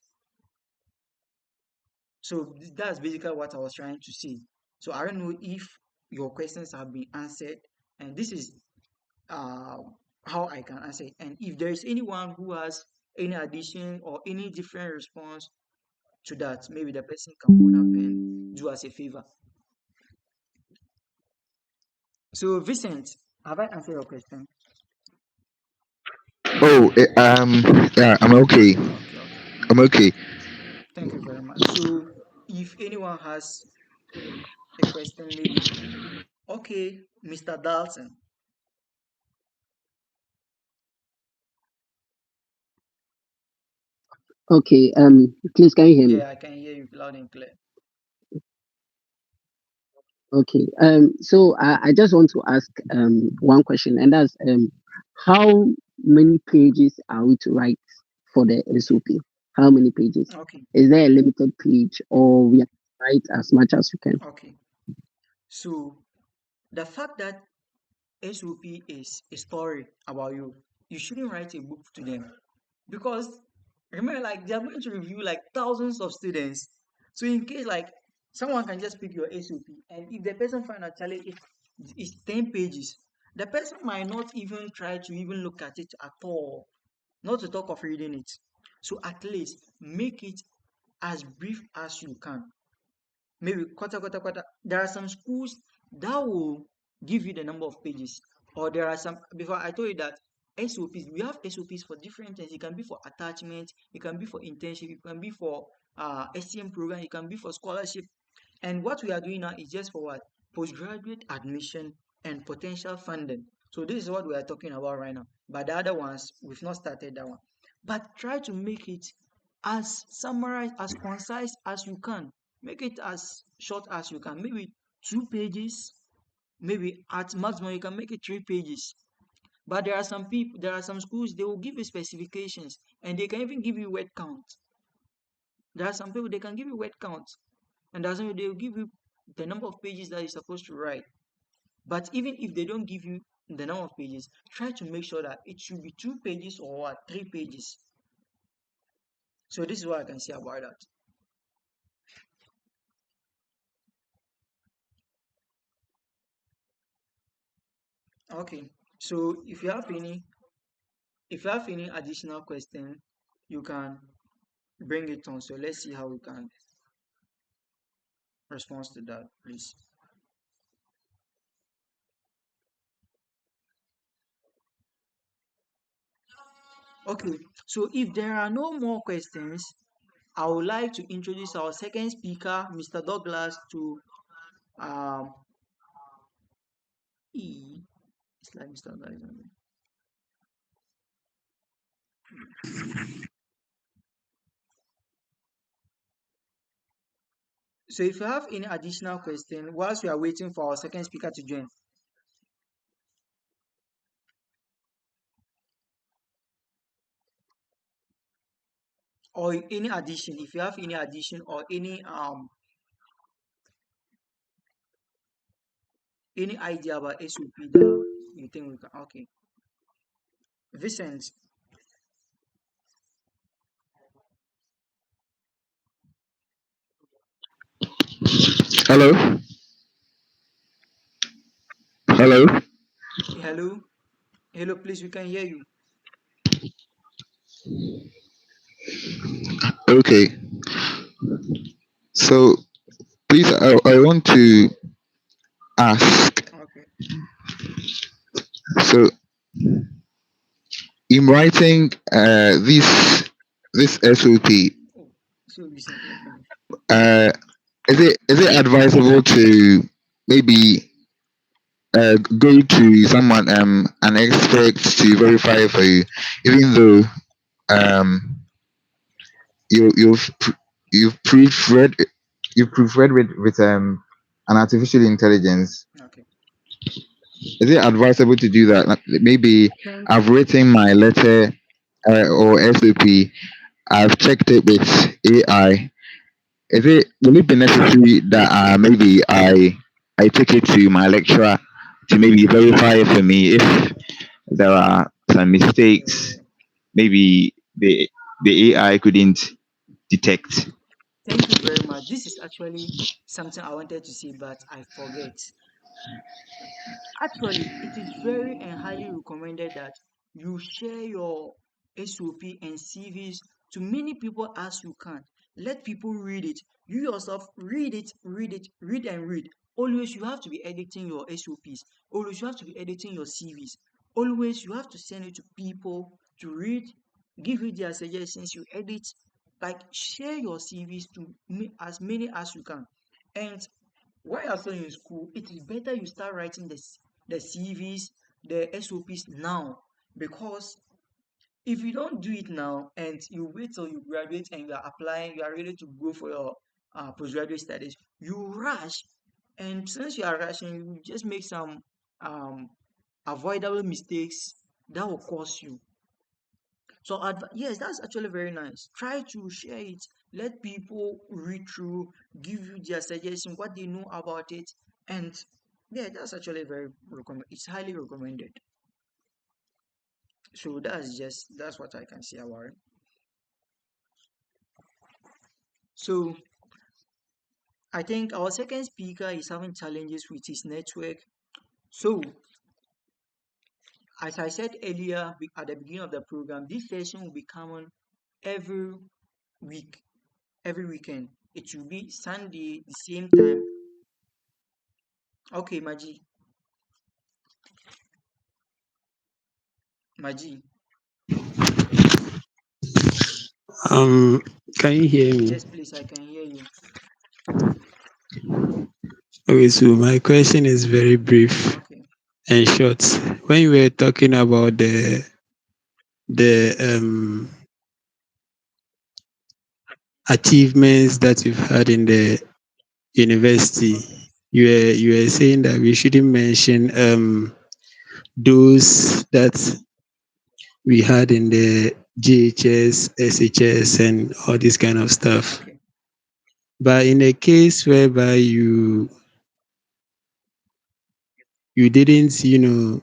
So that's basically what I was trying to say. So I don't know if your questions have been answered, and this is uh, how I can answer it. And if there is anyone who has any addition or any different response to that, maybe the person can open up and do us a favor. So, Vincent, have I answered your question? Oh, yeah, I'm okay. Okay, okay. I'm okay. Thank you very much. So, if anyone has a question, maybe, okay, Mr. Dalton. Okay, please can you hear me? Yeah, I can hear you loud and clear. Okay, so I just want to ask one question, and that's how many pages are we to write for the SOP? How many pages? Okay, Is there a limited page, or we have to write as much as we can? okay. So, the fact that SOP is a story about you, you shouldn't write a book to them. Because remember, like they're going to review like thousands of students. So in case like someone can just pick your SOP, and if the person find out Charlie it's 10 pages, the person might not even try to even look at it at all, not to talk of reading it. So at least make it as brief as you can. Maybe quarter. There are some schools that will give you the number of pages, or there are some. Before I told you that SOPs, we have SOPs for different things. It can be for attachment, it can be for internship, it can be for STM program, it can be for scholarship. And what we are doing now is just for what? Postgraduate admission and potential funding. So this is what we are talking about right now. But the other ones, we've not started that one. But try to make it as summarized, as concise as you can. Make it as short as you can. Maybe 2 pages. Maybe at maximum you can make it 3 pages. But there are some schools they will give you specifications and they can even give you word count. There are some people they can give you word count, and that's when they will give you the number of pages that you're supposed to write. But even if they don't give you the number of pages, try to make sure that it should be 2 pages or what, 3 pages. So this is what I can say about that. Okay. So if you have any additional question, you can bring it on. So let's see how we can respond to that, please. Okay, so if there are no more questions, I would like to introduce our second speaker, Mr. Douglas, to um it's like Mr. Douglas. So if you have any additional question whilst we are waiting for our second speaker to join, or any addition, if you have any addition or any idea about SOP that you think we can, okay. Vincent, Hello, hello. hello, hello, please, we can hear you. Okay, so please, I want to ask. Okay. So, in writing this SOP, Oh, so recent. Okay. uh, is it advisable to maybe go to someone an expert to verify for you, even though um you you've proofread with an artificial intelligence. Okay. Is it advisable to do that? Like, maybe I think I've written my letter or SOP. I've checked it with AI. Will it be necessary that maybe I take it to my lecturer to maybe verify it for me if there are some mistakes maybe the AI couldn't detect? thank you very much. This is actually something I wanted to say, but I forget. Actually, it is very and highly recommended that you share your SOP and CVs to many people as you can. Let people read it. You yourself read it, read it, read and read. Always you have to be editing your SOPs. Always you have to be editing your CVs. Always you have to send it to people to read, give you their suggestions, you edit. Like share your CVs to as many as you can. And while you're still in school, it is better you start writing the CVs, the SOPs now, because if you don't do it now and you wait till you graduate and you are applying, you are ready to go for your postgraduate studies, you rush, and since you are rushing, you just make some um, avoidable mistakes that will cost you. So yes, that's actually very nice. Try to share it. Let people read through, give you their suggestion, what they know about it, and yeah, that's actually very recommend. It's highly recommended. So that's what I can say about it. So I think our second speaker is having challenges with his network. So as I said earlier at the beginning of the program, this session will be coming every week, every weekend. It will be Sunday, the same time. Okay, Maji, Um, can you hear me? yes, please, I can hear you. Okay, so my question is very brief Okay, and short. When you were talking about the achievements that we've had in the university, okay, you were saying that we shouldn't mention those that we had in the GHS, SHS, and all this kind of stuff. okay, But in a case whereby you didn't,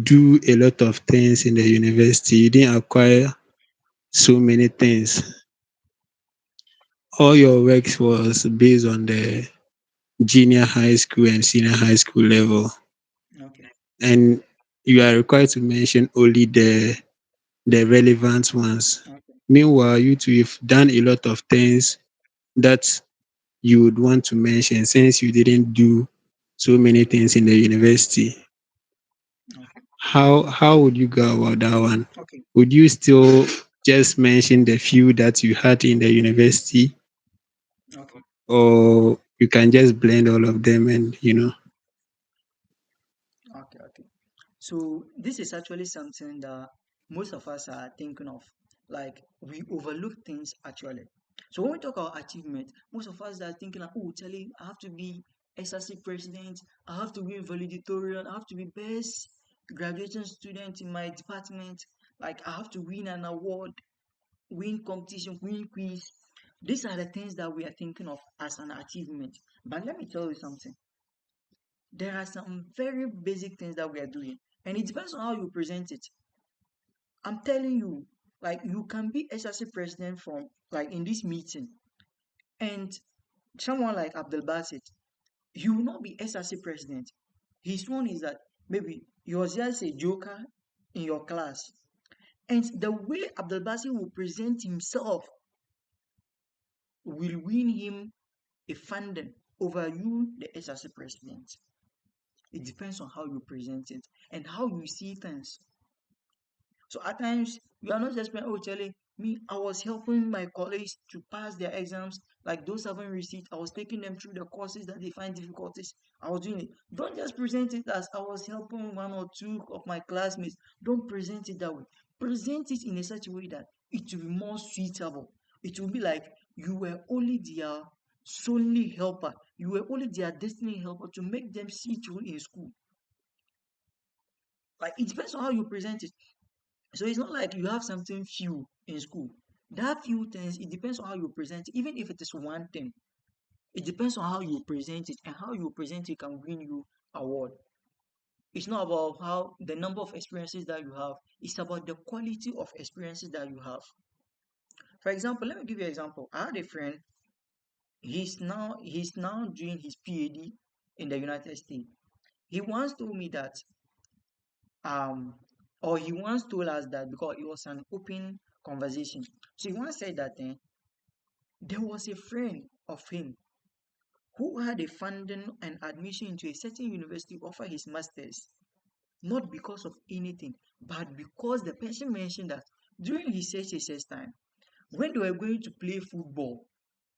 do a lot of things in the university, you didn't acquire so many things. All your works was based on the junior high school and senior high school level. okay, And you are required to mention only the relevant ones. Okay. Meanwhile, you two have done a lot of things that you would want to mention since you didn't do so many things in the university. Okay. How would you go about that one? Okay. Would you still just mention the few that you had in the university, Okay. or you can just blend all of them and Okay. Okay. So this is actually something that most of us are thinking of. Like we overlook things actually. So when we talk about achievement, most of us are thinking like, oh, Charlie, I have to be SRC president, I have to win valedictorian, I have to be best graduation student in my department, like I have to win an award, win competition, win quiz. These are the things that we are thinking of as an achievement. But let me tell you something. There are some very basic things that we are doing, and it depends on how you present it. I'm telling you, like you can be SRC president from like in this meeting, and someone like Abdul Basit, he will not be SRC president. His one is that maybe he was just a joker in your class, and the way Abdul Basit will present himself will win him a funding over you, the SRC president. It depends on how you present it and how you see things. So at times you are not just saying, oh Charlie, me, I was helping my colleagues to pass their exams, like those haven't received, I was taking them through the courses that they find difficulties. I was doing it. Don't just present it as I was helping one or two of my classmates. Don't present it that way. Present it in a such a way that it will be more suitable. It will be like you were only their solely helper. You were only their destiny helper to make them see through in school. Like it depends on how you present it. So it's not like you have something few in school. That few things, it depends on how you present it. Even if it is one thing, it depends on how you present it, and how you present it can win you award. It's not about how the number of experiences that you have, it's about the quality of experiences that you have. For example, let me give you an example. I had a friend, he's now doing his PhD in the United States. He once told me that um or he once told us that because it was an open conversation. So he once said that there was a friend of him who had a funding and admission into a certain university to offer his masters, not because of anything, but because the person mentioned that during his HSS time, when they were going to play football,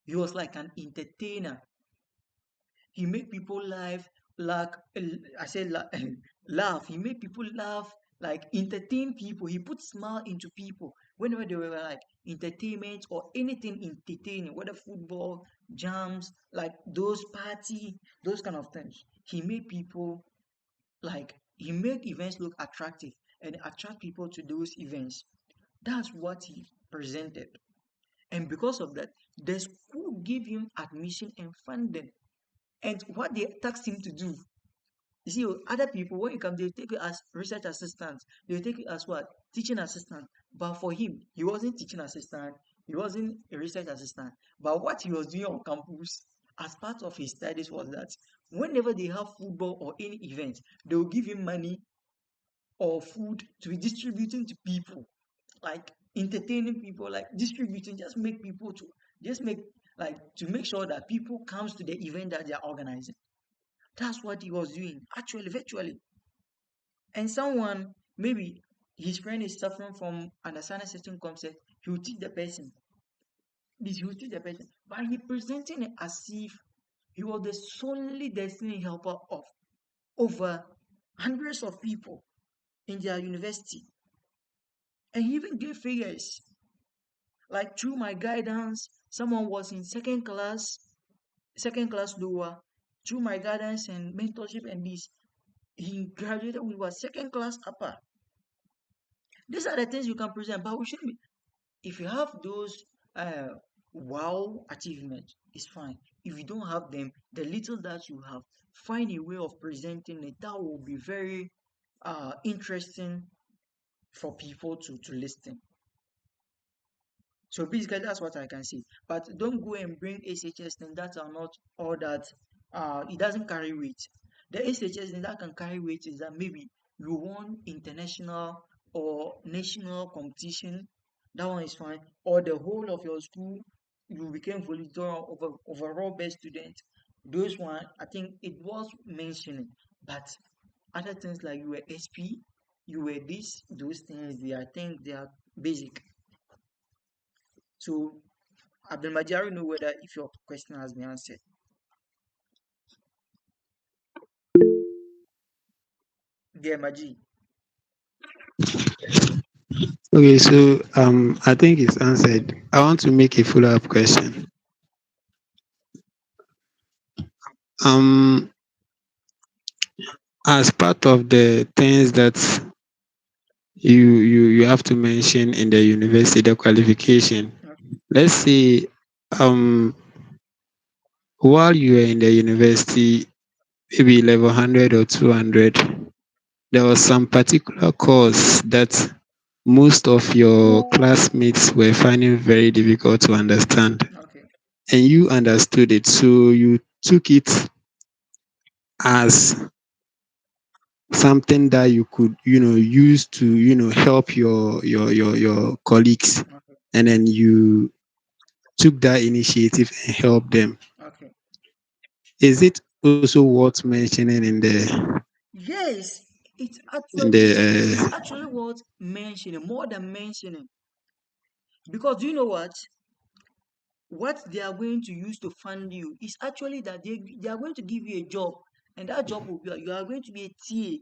he was like an entertainer. He made people laugh, like I said, laugh. He made people laugh, like entertain people. He put smile into people whenever they were like entertainment or anything entertaining, whether football, jams, like those party, those kind of things. He made people like he made events look attractive and attract people to those events. That's what he presented. And because of that, the school gave him admission and funding. And what they tasked him to do, you see, other people, when you come, they take you as research assistant, they take you as what? Teaching assistant. But for him, he wasn't teaching assistant, he wasn't a research assistant. But what he was doing on campus as part of his studies was that whenever they have football or any event, they will give him money or food to be distributing to people, like entertaining people, like distributing, just make like to make sure that people comes to the event that they are organizing. That's what he was doing, actually, virtually. And someone, maybe his friend is suffering from understanding certain concept, he will teach the person. He will teach the person. But he presenting it as if he was the solely destiny helper of over hundreds of people in their university. And he even gave figures. Like through my guidance, someone was in second class lower. Through my guidance and mentorship and this, he graduated with a second class upper. These are the things you can present, but we should be, if you have those uh, wow achievements, it's fine. If you don't have them, the little that you have, find a way of presenting it that will be very interesting for people to listen. So basically, that's what I can say. But don't go and bring SHS things that are not all that. It doesn't carry weight. The SHS thing that can carry weight is that maybe you won international or national competition, that one is fine. Or the whole of your school, you became valedictorian over overall best student. Those one, I think it was mentioning. But other things like you were SP, you were this, those things, I think they are basic. So Abdulmajid, I don't know whether if your question has been answered. Yeah, Maji. Okay, so I think it's answered. I want to make a follow-up question. Um, as part of the things that you have to mention in the university, the qualification. Okay. Let's say um while you were in the university, maybe level 100 or 200, there was some particular course that most of your classmates were finding very difficult to understand, Okay. and you understood it, so you took it as something that you could use to help your colleagues, Okay. and then you took that initiative and helped them. Okay. Is it also worth mentioning in Yes, it's in actually it's the actually worth mentioning, more than mentioning. Because you know what they are going to use to fund you is actually that they are going to give you a job, and that job will be you are going to be a TA,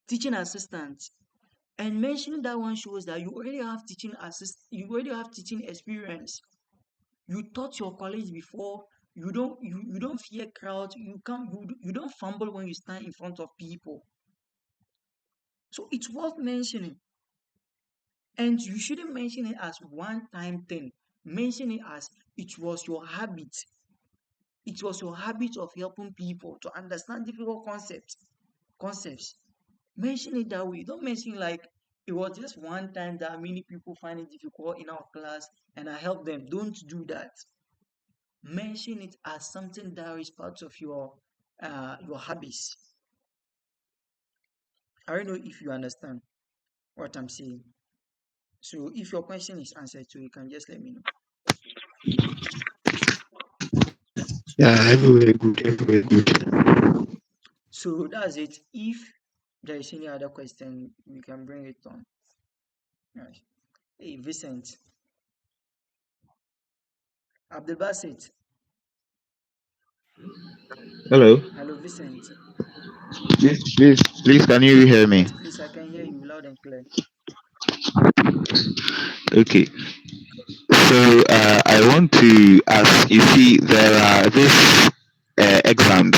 teaching assistant. And mentioning that one shows that you already have teaching experience. You taught your colleagues before. You don't fear crowds. You don't fumble when you stand in front of people. So it's worth mentioning. And you shouldn't mention it as one time thing. Mention it as it was your habit. It was your habit of helping people to understand difficult concepts. Mention it that way. Don't mention like it was just one time that many people find it difficult in our class and I helped them. Don't do that. Mention it as something that is part of your habits. I don't know if you understand what I'm saying. So if your question is answered too, you can just let me know. yeah, everywhere good, everywhere good. So that's it. If there is any other question, we can bring it on. Right. Hey, Vincent. Abdelbasit. Hello. Hello, Vincent. Please, can you hear me? Yes, please, I can hear you loud and clear. Okay. So I want to ask. You see, there are these exams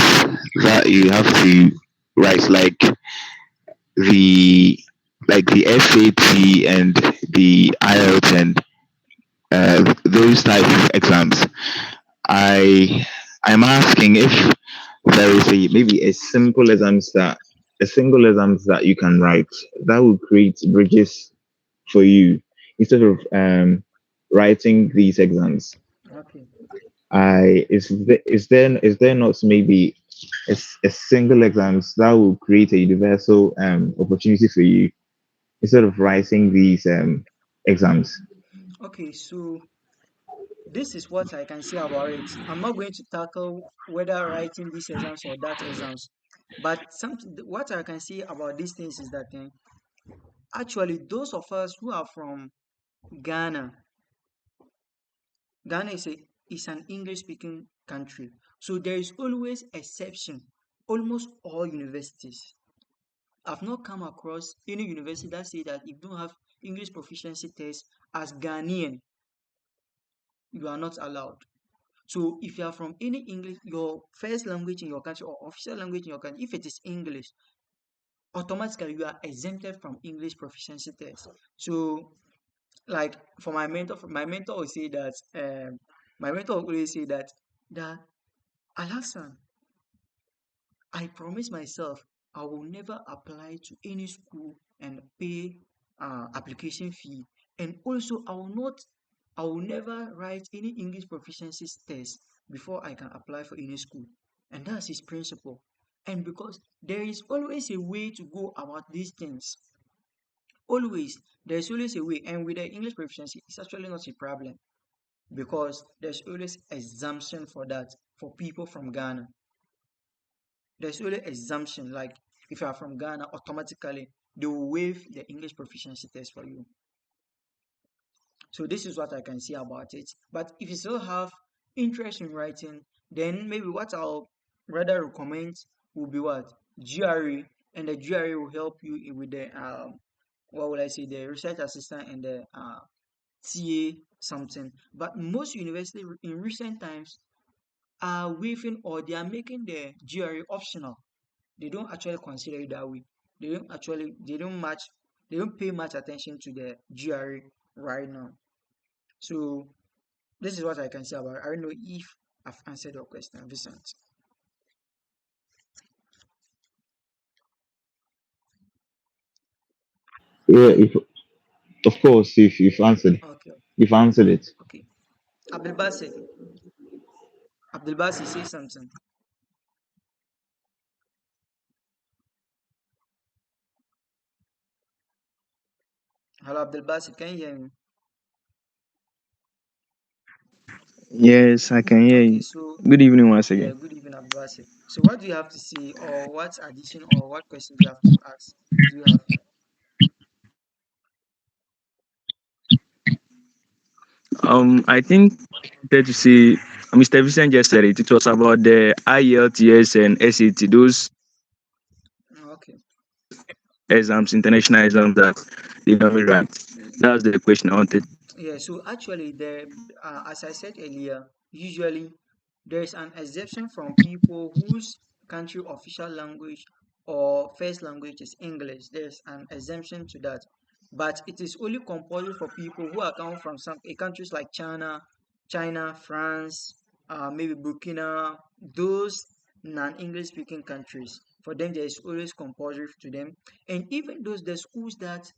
that you have to write, the the SAT and the IELTS and those type of exams. I I'm asking if there is maybe a single exams that you can write that will create bridges for you instead of writing these exams. Okay. I is there not maybe a single exams that will create a universal opportunity for you instead of writing these exams? Okay, so this is what I can say about it. I'm not going to tackle whether writing these exams or that exams, but something what I can say about these things is that actually those of us who are from Ghana, Ghana is an English speaking country, so there is always exception. Almost all universities. I've not come across any university that say that if you don't have English proficiency test as Ghanaian, you are not allowed. So if you are from any English, your first language in your country or official language in your country, if it is English, automatically you are exempted from English proficiency test. So like for my mentor will say that my mentor will always say that Alhassan, I promise myself I will never apply to any school and pay application fee. And also I will never write any English proficiency test before I can apply for any school. And that's his principle. And because there is always a way to go about these things, always, there's always a way. And with the English proficiency, it's actually not a problem because there's always exemption for that for people from Ghana. There's always exemption, like if you are from Ghana, automatically they will waive the English proficiency test for you. So this is what I can say about it. But if you still have interest in writing, then maybe what I'll rather recommend will be what? GRE, and the GRE will help you with the what will I say, the research assistant and the TA something. But most universities in recent times are waiving or they are making the GRE optional. They don't actually consider it that way. They don't pay much attention to the GRE right now. So this is what I can say about it. I don't know if I've answered your question, Vincent. Yeah, if of course, if Okay, you've answered it. okay. Abdelbasi, Abdelbasi, say something. Hello, Abdelbasi, can you hear me? Yes, I can hear Okay, you. so Good evening once yeah, again. good evening, Abdelbasi. So what do you have to say, or what addition, or what question do you have to ask? Do you have? I think that to say Mr. Vincent just said it. It was about the IELTS and SAT, those Okay. exams, international exams that they don't write. That's the question I wanted. Yeah, so actually, as I said earlier, usually there is an exception from people whose country official language or first language is English. There's an exemption to that, but it is only compulsory for people who are coming from some countries like China, France, maybe Burkina, those non-English speaking countries. For them, there is always compulsory to them, and even those the schools that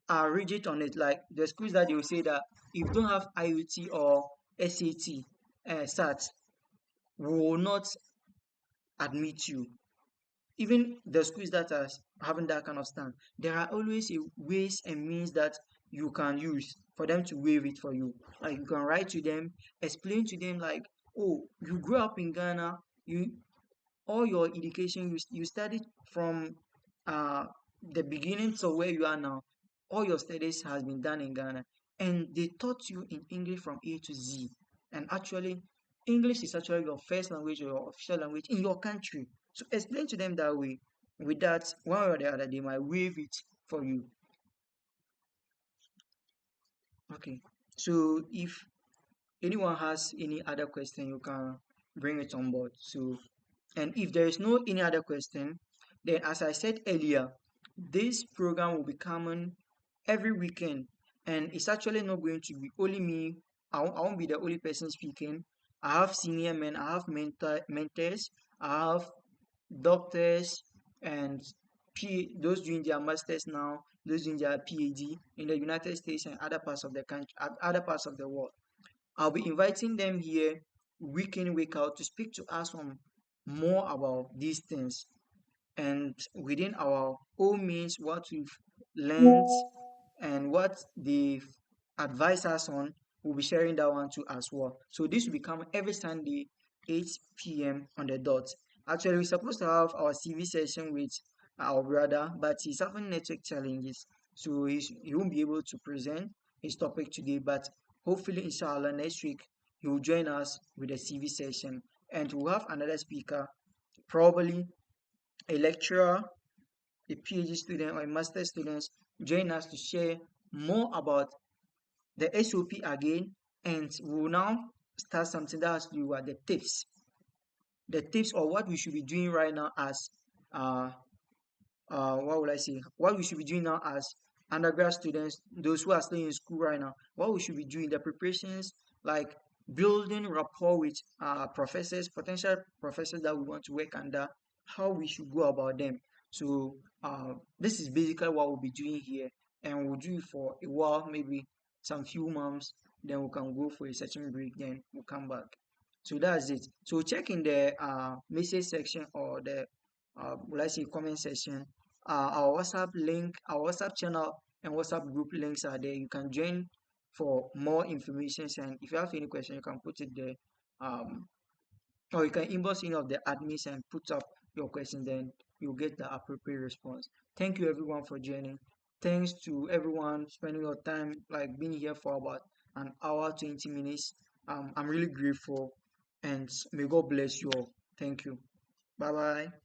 are rigid on it. Like the schools that they will say that if you don't have IUT or SAT, SAT, we will not admit you. Even the schools that are having that kind of stand, there are always ways and means that you can use for them to waive it for you. Like you can write to them, explain to them like, oh, you grew up in Ghana, you all your education you studied from uh the beginning to where you are now. All your studies has been done in Ghana, and they taught you in English from A to Z. And actually, English is actually your first language or your official language in your country. So explain to them that way. With that, one way or the other, they might waive it for you. Okay. So if anyone has any other question, you can bring it on board. So, and if there is no any other question, then as I said earlier, this program will be coming every weekend, and it's actually not going to be only me. I won't be the only person speaking. I have senior men, I have mentors, I have doctors, and those doing their masters now, those doing their PhD in the United States and other parts of the country, other parts of the world. I'll be inviting them here week in, week out to speak to us on more about these things and within our own means what we've learned and what they've advised us on, we'll be sharing that one too as well. So this will become every Sunday, 8 p.m. on the dot. Actually, we're supposed to have our CV session with our brother, but he's having network challenges. So he won't be able to present his topic today, but hopefully, inshallah, next week he will join us with a CV session. And we'll have another speaker, probably a lecturer, a PhD student, or a master's student join us to share more about the SOP again, and we will now start something that has to do with the tips or what we should be doing right now as uh, what will I say? What we should be doing now as undergrad students, those who are still in school right now, what we should be doing, the preparations, like building rapport with professors, potential professors that we want to work under, how we should go about them. So this is basically what we'll be doing here, and we'll do it for a while, maybe some few months. Then we can go for a certain break. Then we'll come back. So that's it. So check in the message section or the will I say comment section. Our WhatsApp link, our WhatsApp channel and WhatsApp group links are there. You can join for more information, and if you have any question, you can put it there. Um, or you can inbox any of the admins and put up your question, then you'll get the appropriate response. Thank you everyone for joining. Thanks to everyone spending your time, like being here for about an hour 20 minutes. I'm really grateful, and may God bless you all. Thank you. Bye bye.